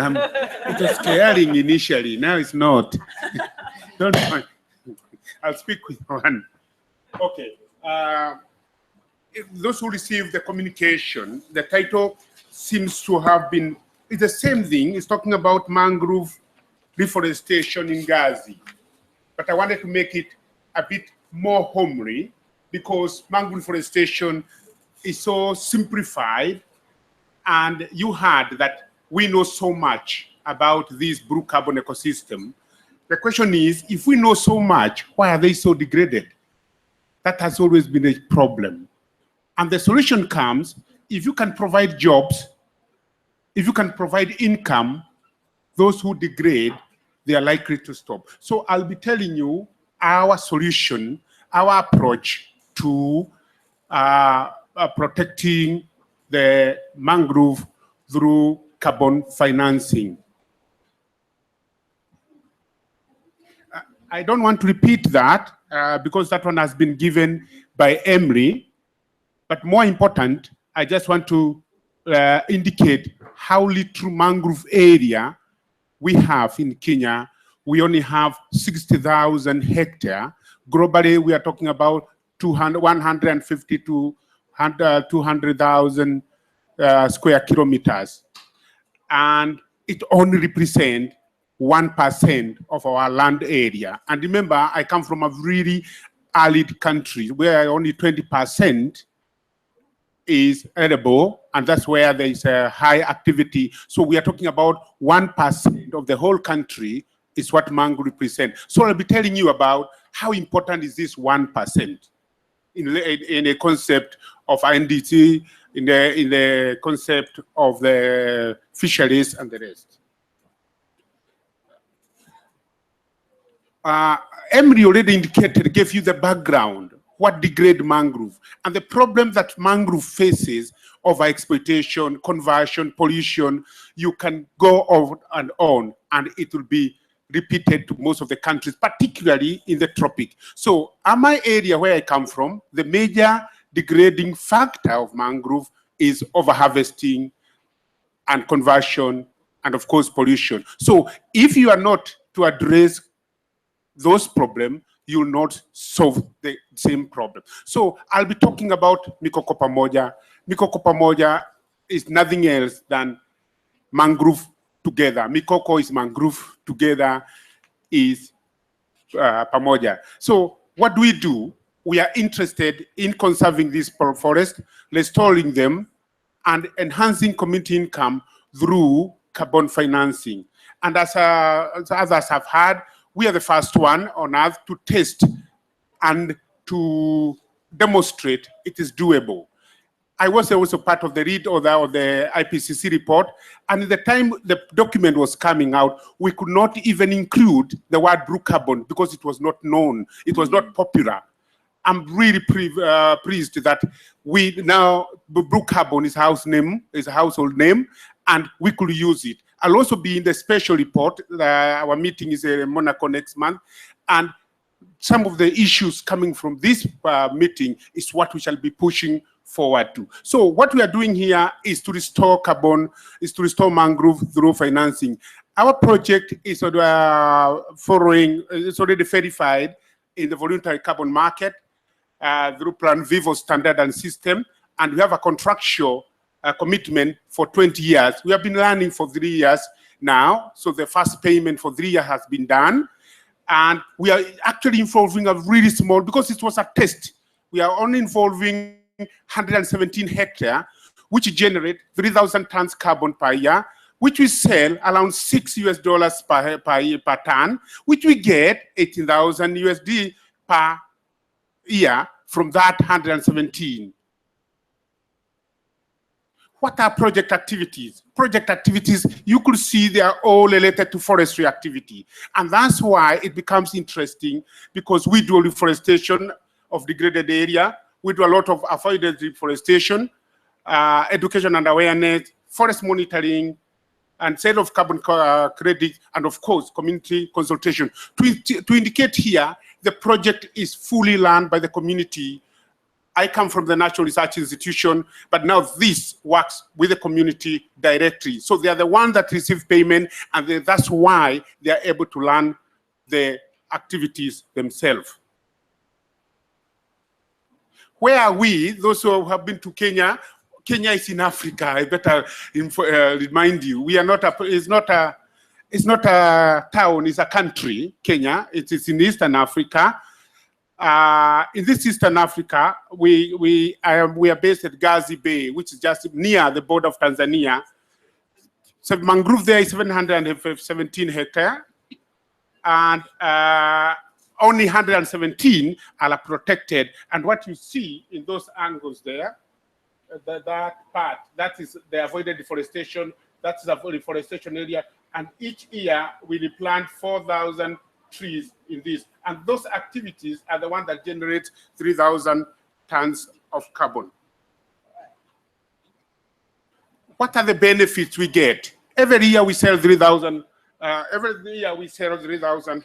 It was scaring initially. Now it's not. Don't mind. I'll speak with one. Okay. Those who received the communication, the title seems to have been, it's the same thing. It's talking about mangrove reforestation in Gazi. But I wanted to make it a bit more homely, because mangrove reforestation is so simplified, and you heard that we know so much about this blue carbon ecosystem. The question is, if we know so much, why are they so degraded? That has always been a problem. And the solution comes if you can provide jobs, if you can provide income. Those who degrade, they are likely to stop. So I'll be telling you our solution, our approach to protecting the mangrove through carbon financing. I don't want to repeat that because that one has been given by Emery. But more important, I just want to indicate how little mangrove area we have in Kenya. We only have 60,000 hectares. Globally, we are talking about 150 to 200,000 square kilometers. And it only represents 1% of our land area. And remember, I come from a really arid country where only 20% is edible, and that's where there is a high activity. So we are talking about 1% of the whole country is what mangrove represent. So I'll be telling you about how important is this 1% in a concept of NDC, in the concept of the fisheries and the rest. Emery already indicated, gave you the background, what degrade mangrove, and the problem that mangrove faces of exploitation, conversion, pollution. You can go on, and it will be repeated to most of the countries, particularly in the tropic. So, in my area where I come from, the major degrading factor of mangrove is overharvesting and conversion, and of course pollution. So, if you are not to address those problems, you will not solve the same problem. So I'll be talking about Mikoko pamoja. Mikoko pamoja is nothing else than mangrove together. Mikoko is mangrove, together is pamoja. So what do? We are interested in conserving these forests, restoring them, and enhancing community income through carbon financing. And as others have heard, we are the first one on earth to test and to demonstrate it is doable. I was also part of the read of the IPCC report, and at the time the document was coming out, we could not even include the word blue carbon because it was not known, it was not popular. I'm really pleased that we now, blue carbon is a household name, and we could use it. I'll also be in the special report. Our meeting is in Monaco next month, and some of the issues coming from this meeting is what we shall be pushing forward to. So what we are doing here is to restore carbon, is to restore mangrove through financing. Our project is following, it's already verified in the voluntary carbon market through Plan Vivo standard and system, and we have a contractual commitment for 20 years. We have been learning for 3 years now, so the first payment for 3 years has been done, and we are actually involving a really small, because it was a test, we are only involving 117 hectares, which generate 3,000 tons carbon per year, which we sell around $6 per ton, which we get 18,000 USD per year from that 117. What are project activities? Project activities, you could see they are all related to forestry activity. And that's why it becomes interesting, because we do reforestation of degraded area. We do a lot of avoided deforestation, education and awareness, forest monitoring, and sale of carbon credit, and of course, community consultation. To indicate here, the project is fully run by the community. I come from the National Research Institution, but now this works with the community directly. So they are the ones that receive payment, and that's why they are able to run the activities themselves. Where are we? Those who have been to Kenya, Kenya is in Africa. I better remind you. We are not it's not a town, it's a country, Kenya. It is in Eastern Africa. In this Eastern Africa, we are based at Gazi Bay, which is just near the border of Tanzania. So mangrove there is 717 hectares, and only 117 are protected. And what you see in those angles there, that part, that is the avoided deforestation. That's the reforestation area. And each year we replant 4,000 trees in this. And those activities are the ones that generate 3,000 tons of carbon. What are the benefits we get? Every year we sell 3,000. Every year we sell 3,000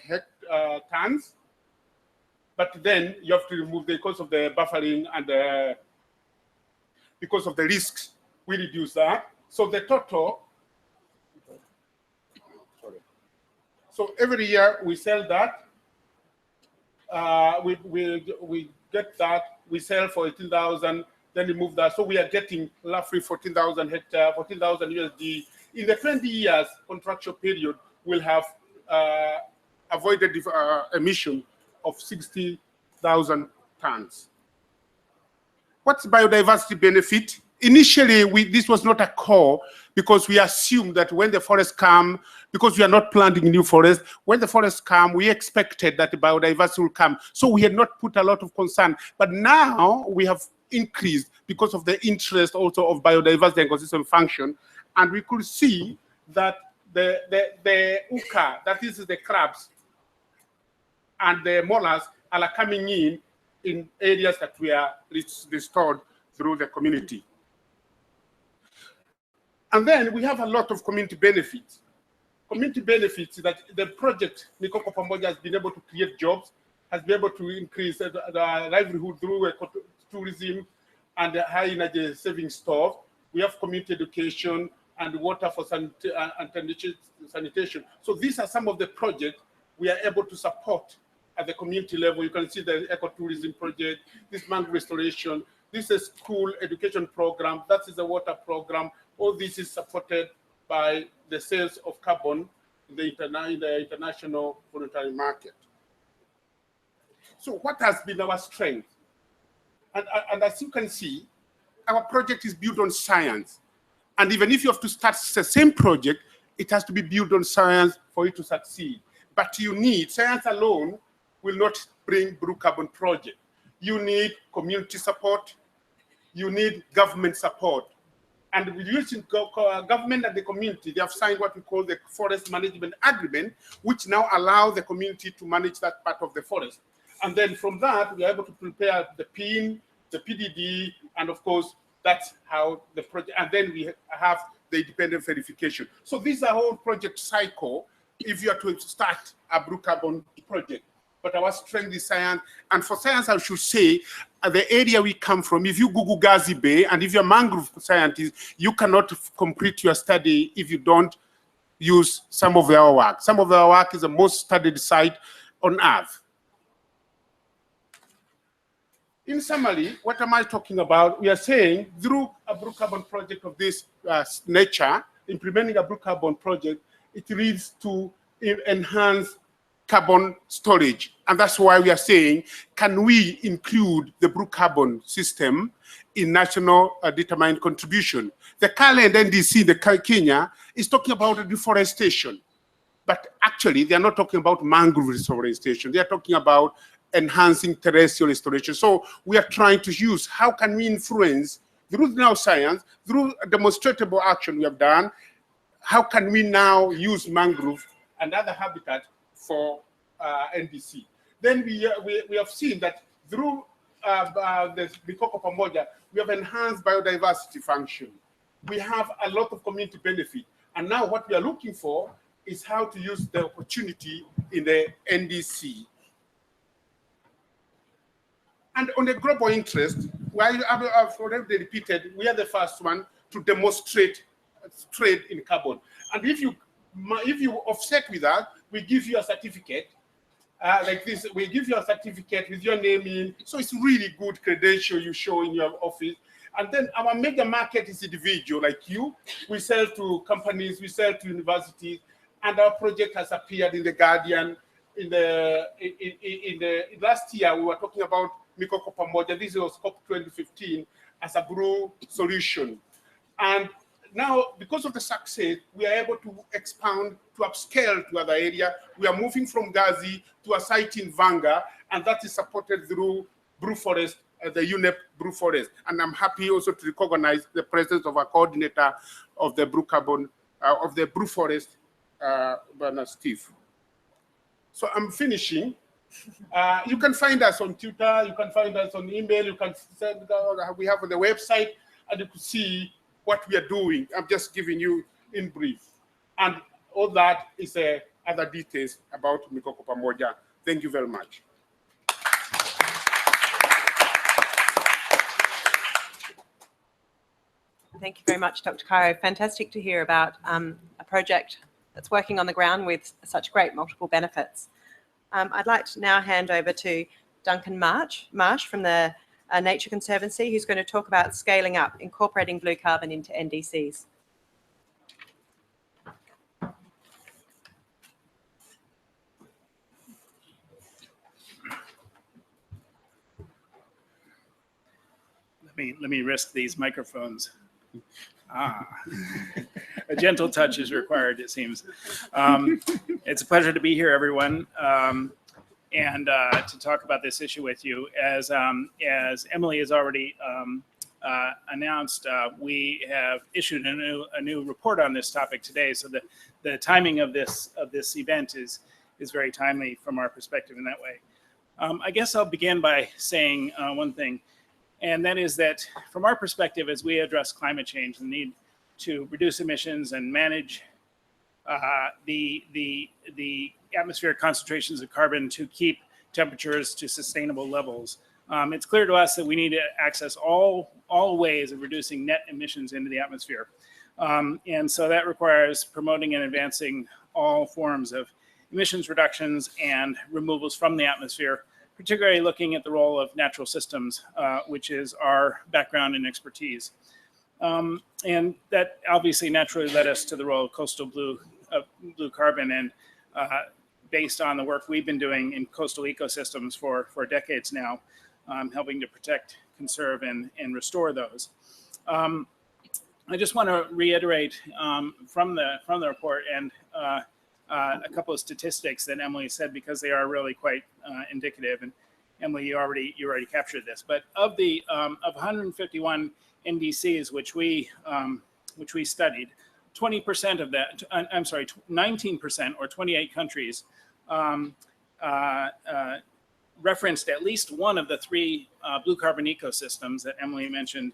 tons. But then you have to remove because of the buffering and because of the risks, we reduce that. So the total. So every year we sell that. We get that. We sell for 18,000. Then we move that. So we are getting roughly 14,000 hectares, 14,000 USD. In the 20 years contractual period, we'll have avoided emission of 60,000 tons. What's biodiversity benefit? Initially, this was not a core, because we assumed that when the forests come, because we are not planting new forests, when the forests come, we expected that the biodiversity will come. So we had not put a lot of concern. But now we have increased because of the interest also of biodiversity and ecosystem function. And we could see that the uka, that is the crabs, and the molars are coming in areas that were restored through the community. And then we have a lot of community benefits. Community benefits that the project Mikoko Pamoja has been able to create jobs, has been able to increase the livelihood through tourism and high energy saving stores. We have community education and water for sanitation. So these are some of the projects we are able to support at the community level. You can see the ecotourism project, this mangrove restoration, this is school education program, that is the water program. All this is supported by the sales of carbon in the international voluntary market. So what has been our strength? And as you can see, our project is built on science. And even if you have to start the same project, it has to be built on science for it to succeed. But you need, science alone will not bring blue carbon project. You need community support, you need government support. And using government and the community, they have signed what we call the Forest Management Agreement, which now allow the community to manage that part of the forest. And then from that, we are able to prepare the PIN, the PDD, and of course, that's how the project, and then we have the independent verification. So this is a whole project cycle if you are to start a blue carbon project. But our strength is science. And for science, I should say, the area we come from, if you Google Gazi Bay, and if you're a mangrove scientist, you cannot complete your study if you don't use some of our work. Some of our work is the most studied site on Earth. In summary, what am I talking about? We are saying through a blue carbon project of this nature, implementing a blue carbon project, it leads to enhance carbon storage. And that's why we are saying, can we include the blue carbon system in national determined contribution? The current NDC, the Kenya, is talking about deforestation. But actually, they are not talking about mangrove reforestation. They are talking about enhancing terrestrial restoration. So we are trying to use, how can we influence, through now science, through demonstrable action we have done, how can we now use mangrove and other habitat for NDC? Then we have seen that through the Mikoko Pamoja, we have enhanced biodiversity function. We have a lot of community benefit. And now what we are looking for is how to use the opportunity in the NDC. And on the global interest, I've already repeated, we are the first one to demonstrate trade in carbon. And if you offset with that, we give you a certificate like this. We give you a certificate with your name in. So it's really good credential you show in your office. And then our major market is individual like you. We sell to companies, we sell to universities, and our project has appeared in the Guardian. In last year, we were talking about Mikoko Pamoja. This was COP 2015 as a blue solution. And now, because of the success, we are able to expand, to upscale to other area. We are moving from Gazi to a site in Vanga, and that is supported through Blue Forest, the UNF Blue Forest. And I'm happy also to recognize the presence of a coordinator of the blue carbon, of the Blue Forest, Bernard Steve. So I'm finishing. You can find us on Twitter, you can find us on email, you can send, we have on the website, and you can see what we are doing. I'm just giving you in brief. And all that is other details about Mikoko Pamoja. Thank you very much.
Thank you very much, Dr. Cairo. Fantastic to hear about a project that's working on the ground with such great multiple benefits. I'd like to now hand over to Duncan Marsh from the Nature Conservancy, who's going to talk about scaling up, incorporating blue carbon into NDCs.
Let me risk these microphones. A gentle touch is required, it seems. It's a pleasure to be here, everyone, and to talk about this issue with you. As Emily has already announced, we have issued a new report on this topic today. So the timing of this event is very timely from our perspective in that way. I guess I'll begin by saying one thing, and that is that from our perspective, as we address climate change, the need to reduce emissions and manage the atmospheric concentrations of carbon to keep temperatures to sustainable levels, it's clear to us that we need to access all ways of reducing net emissions into the atmosphere. And so that requires promoting and advancing all forms of emissions reductions and removals from the atmosphere, particularly looking at the role of natural systems, which is our background and expertise. And that obviously naturally led us to the role of coastal blue carbon, and based on the work we've been doing in coastal ecosystems for decades now, helping to protect, conserve, and restore those. I just want to reiterate from the report and a couple of statistics that Emily said, because they are really quite indicative. And Emily, you already captured this. But of 151 NDCs which we studied, 20% of that, I'm sorry, 19% or 28 countries referenced at least one of the three blue carbon ecosystems that Emily mentioned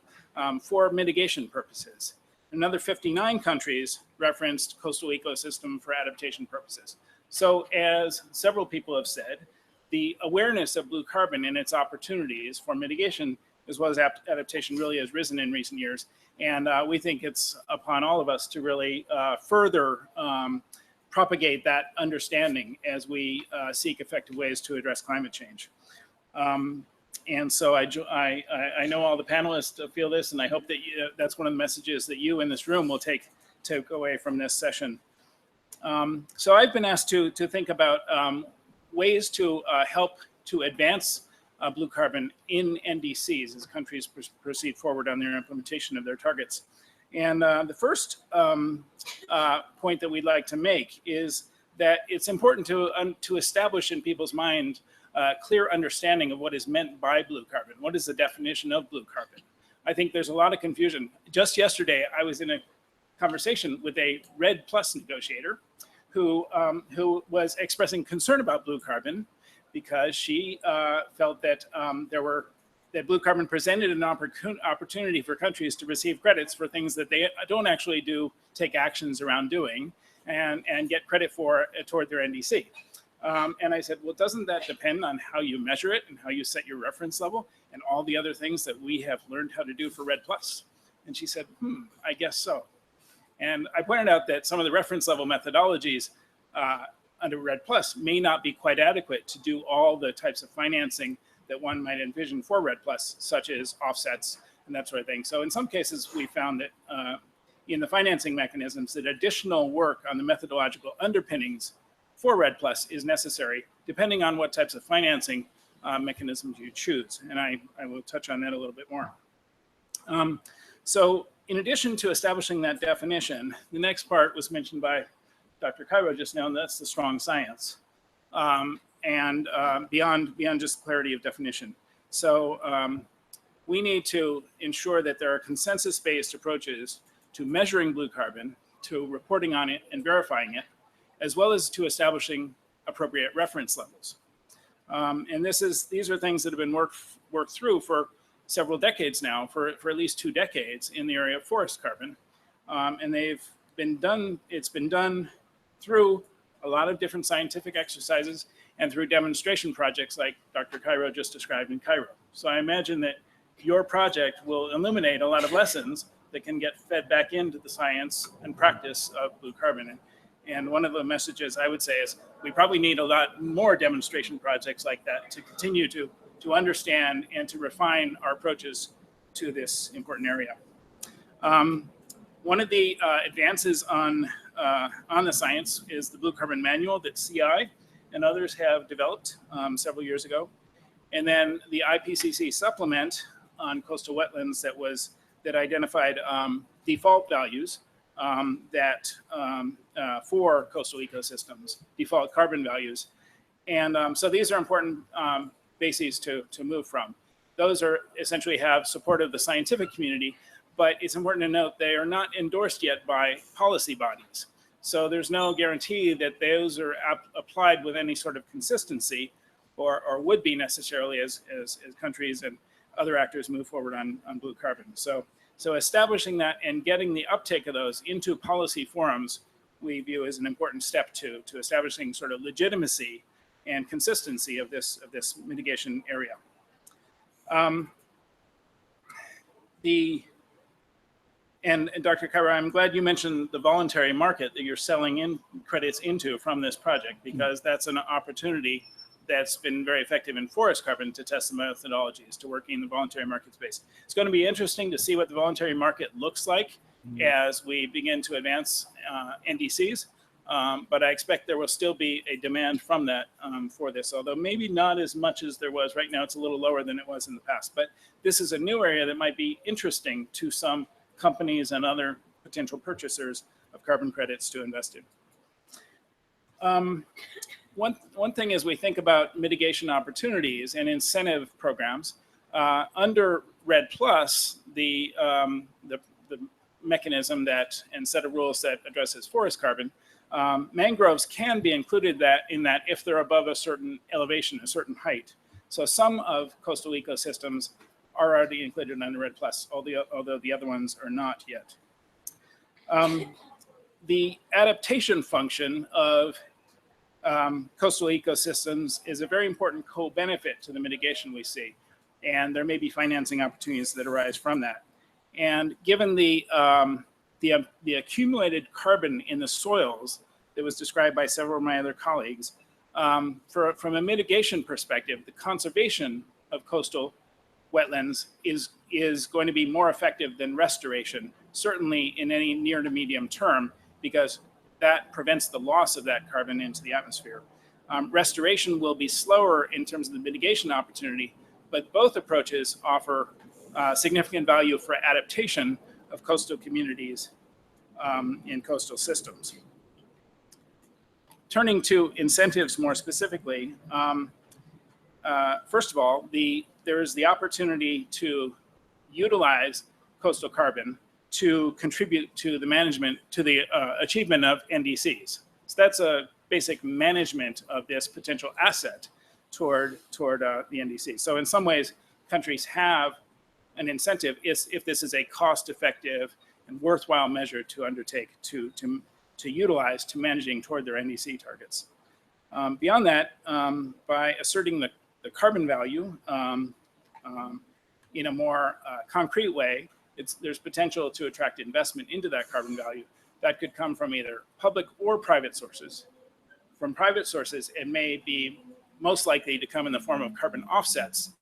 for mitigation purposes. Another 59 countries referenced coastal ecosystem for adaptation purposes. So as several people have said, the awareness of blue carbon and its opportunities for mitigation as well as adaptation really has risen in recent years. And we think it's upon all of us to really further propagate that understanding as we seek effective ways to address climate change. And so I know all the panelists feel this, and I hope that that's one of the messages that you in this room will take away from this session. So I've been asked to think about ways to help to advance blue carbon in NDCs as countries proceed forward on their implementation of their targets. And the first point that we'd like to make is that it's important to establish in people's mind a clear understanding of what is meant by blue carbon. What is the definition of blue carbon? I think there's a lot of confusion. Just yesterday, I was in a conversation with a REDD+ negotiator who was expressing concern about blue carbon because she felt that that blue carbon presented an opportunity for countries to receive credits for things that they don't actually take actions around doing and get credit for toward their NDC. And I said, well, doesn't that depend on how you measure it and how you set your reference level and all the other things that we have learned how to do for REDD+? And she said, I guess so. And I pointed out that some of the reference level methodologies under REDD+ may not be quite adequate to do all the types of financing that one might envision for REDD+, such as offsets and that sort of thing. So in some cases, we found that in the financing mechanisms, that additional work on the methodological underpinnings for REDD+ is necessary, depending on what types of financing mechanisms you choose. And I will touch on that a little bit more. So in addition to establishing that definition, the next part was mentioned by Dr. Cairo just now, and that's the strong science. And beyond just clarity of definition. So we need to ensure that there are consensus-based approaches to measuring blue carbon, to reporting on it and verifying it, as well as to establishing appropriate reference levels. And these are things that have been worked through for several decades now, for at least 2 decades in the area of forest carbon. And it's been done through a lot of different scientific exercises and through demonstration projects like Dr. Cairo just described in Cairo. So I imagine that your project will illuminate a lot of lessons that can get fed back into the science and practice of blue carbon. And one of the messages I would say is we probably need a lot more demonstration projects like that to continue to understand and to refine our approaches to this important area. One of the advances on the science is the Blue Carbon Manual that CI and others have developed several years ago. And then the IPCC supplement on coastal wetlands that identified default values for coastal ecosystems, default carbon values. And so these are important bases to move from. Those essentially have support of the scientific community, but it's important to note they are not endorsed yet by policy bodies. So there's no guarantee that those are applied with any sort of consistency, or would be necessarily as countries and other actors move forward on blue carbon. So establishing that and getting the uptake of those into policy forums, we view as an important step to establishing sort of legitimacy and consistency of this mitigation area. And Dr. Kara, I'm glad you mentioned the voluntary market that you're selling in credits into from this project, because that's an opportunity that's been very effective in forest carbon to test the methodologies to working in the voluntary market space. It's going to be interesting to see what the voluntary market looks like as we begin to advance NDCs. But I expect there will still be a demand from that for this, although maybe not as much as there was. Right now it's a little lower than it was in the past, but this is a new area that might be interesting to some companies and other potential purchasers of carbon credits to invest in. One thing as we think about mitigation opportunities and incentive programs, under REDD+, the mechanism that and set of rules that addresses forest carbon, mangroves can be included in that if they're above a certain elevation, a certain height. So some of coastal ecosystems are already included under REDD+, although the other ones are not yet. The adaptation function of coastal ecosystems is a very important co-benefit to the mitigation we see, and there may be financing opportunities that arise from that. And given the accumulated carbon in the soils that was described by several of my other colleagues, from a mitigation perspective, the conservation of coastal wetlands is going to be more effective than restoration, certainly in any near to medium term, because that prevents the loss of that carbon into the atmosphere. Restoration will be slower in terms of the mitigation opportunity, but both approaches offer significant value for adaptation of coastal communities in coastal systems. Turning to incentives more specifically, first of all, there is the opportunity to utilize coastal carbon to contribute to the management, to the achievement of NDCs. So that's a basic management of this potential asset toward the NDC. So in some ways, countries have an incentive if this is a cost-effective and worthwhile measure to undertake to utilize to managing toward their NDC targets. Beyond that, by asserting the carbon value in a more concrete way, there's potential to attract investment into that carbon value that could come from either public or private sources. From private sources, it may be most likely to come in the form of carbon offsets.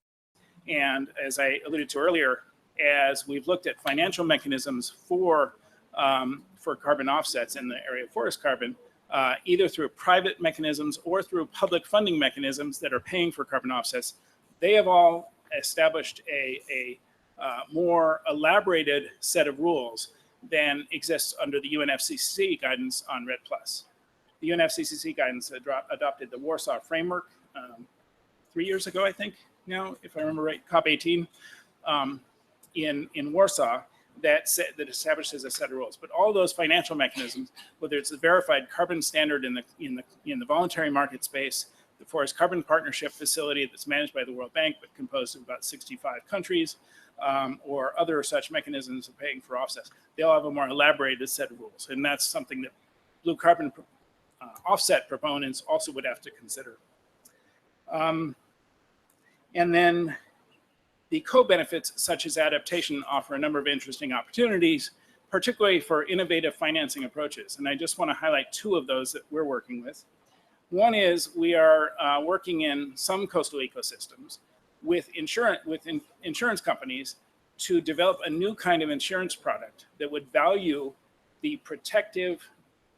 And as I alluded to earlier, as we've looked at financial mechanisms for carbon offsets in the area of forest carbon, either through private mechanisms or through public funding mechanisms that are paying for carbon offsets, they have all established a more elaborated set of rules than exists under the UNFCCC guidance on REDD+. The UNFCCC guidance adopted the Warsaw Framework 3 years ago, I think now, if I remember right, COP18 in Warsaw, that establishes a set of rules. But all those financial mechanisms, whether it's a verified carbon standard in the voluntary market space, the Forest Carbon Partnership Facility that's managed by the World Bank but composed of about 65 countries, or other such mechanisms of paying for offsets, they all have a more elaborated set of rules. And that's something that blue carbon offset proponents also would have to consider. And then the co-benefits such as adaptation offer a number of interesting opportunities, particularly for innovative financing approaches. And I just want to highlight two of those that we're working with. One is we are working in some coastal ecosystems with insurance companies to develop a new kind of insurance product that would value the protective,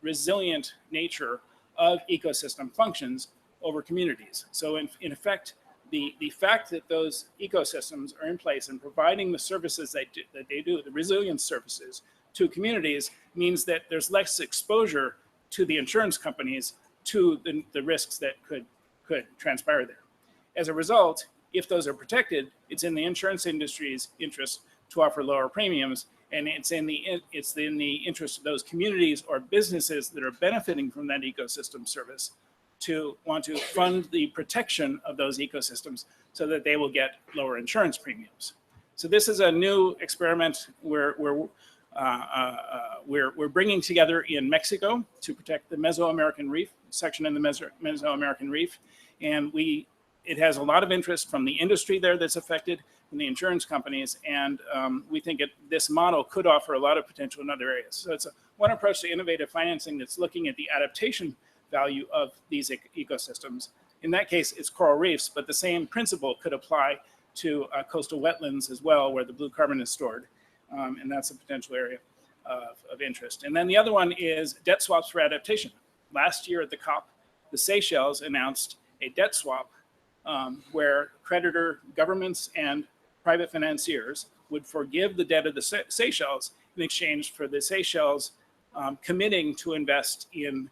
resilient nature of ecosystem functions over communities. So in effect, the fact that those ecosystems are in place and providing the services that they do, the resilience services to communities, means that there's less exposure to the insurance companies to the risks that could transpire there. As a result, if those are protected, it's in the insurance industry's interest to offer lower premiums, and it's in the interest of those communities or businesses that are benefiting from that ecosystem service to want to fund the protection of those ecosystems so that they will get lower insurance premiums. So this is a new experiment where we're bringing together in Mexico to protect the Mesoamerican reef, section in the Mesoamerican reef, and it has a lot of interest from the industry there that's affected, and the insurance companies, and we think this model could offer a lot of potential in other areas. So it's one approach to innovative financing that's looking at the adaptation value of these ecosystems. In that case, it's coral reefs, but the same principle could apply to coastal wetlands as well, where the blue carbon is stored, and that's a potential area of interest. And then the other one is debt swaps for adaptation. Last year at the COP, the Seychelles announced a debt swap where creditor governments and private financiers would forgive the debt of the Seychelles in exchange for the Seychelles committing to invest in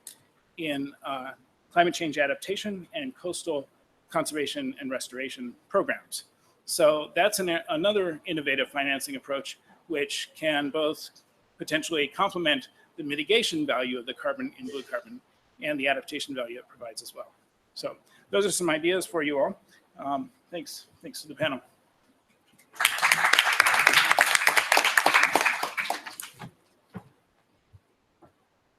climate change adaptation and coastal conservation and restoration programs. So that's another innovative financing approach, which can both potentially complement the mitigation value of the carbon in blue carbon and the adaptation value it provides as well. So those are some ideas for you all. Thanks to the panel.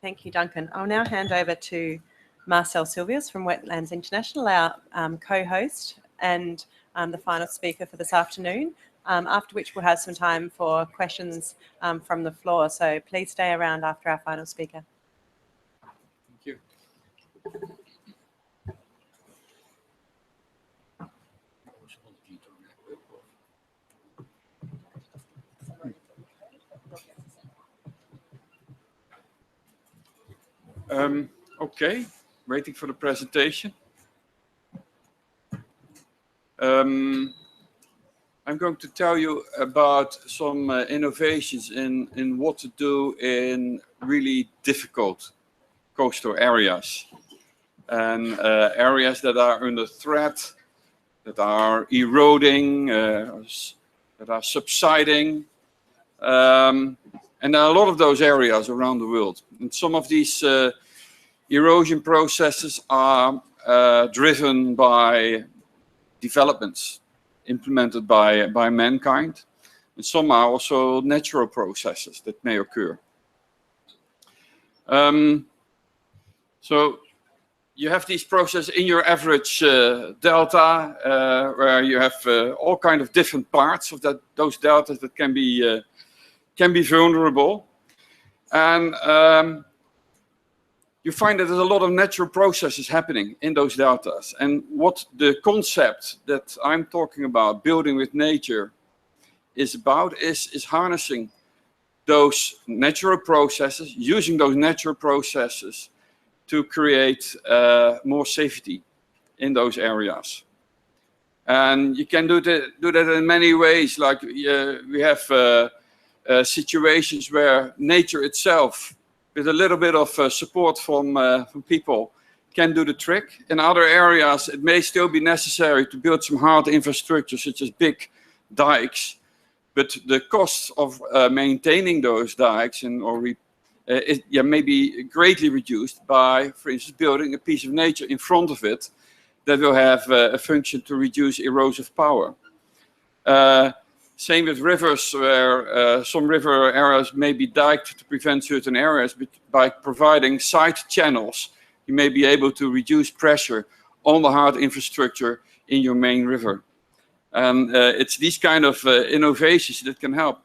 Thank you, Duncan. I'll now hand over to Marcel Silvius from Wetlands International, our co-host and the final speaker for this afternoon, after which we'll have some time for questions from the floor. So please stay around after our final speaker.
Thank you. Okay, waiting for the presentation. I'm going to tell you about some innovations in what to do in really difficult coastal areas and areas that are under threat, that are eroding, that are subsiding. And there are a lot of those areas around the world. And some of these erosion processes are driven by developments implemented by mankind. And some are also natural processes that may occur. So you have these processes in your average delta, where you have all kinds of different parts of those deltas that can be vulnerable, and you find that there's a lot of natural processes happening in those deltas. And what the concept that I'm talking about, building with nature, is about is harnessing those natural processes, using those natural processes to create more safety in those areas. And you can do that in many ways. Like we have situations where nature itself, with a little bit of support from people, can do the trick. In other areas, it may still be necessary to build some hard infrastructure, such as big dikes. But the cost of maintaining those dikes may be greatly reduced by, for instance, building a piece of nature in front of it that will have a function to reduce erosive power. Same with rivers, where some river areas may be diked to prevent certain areas, but by providing side channels, you may be able to reduce pressure on the hard infrastructure in your main river. And it's these kind of innovations that can help.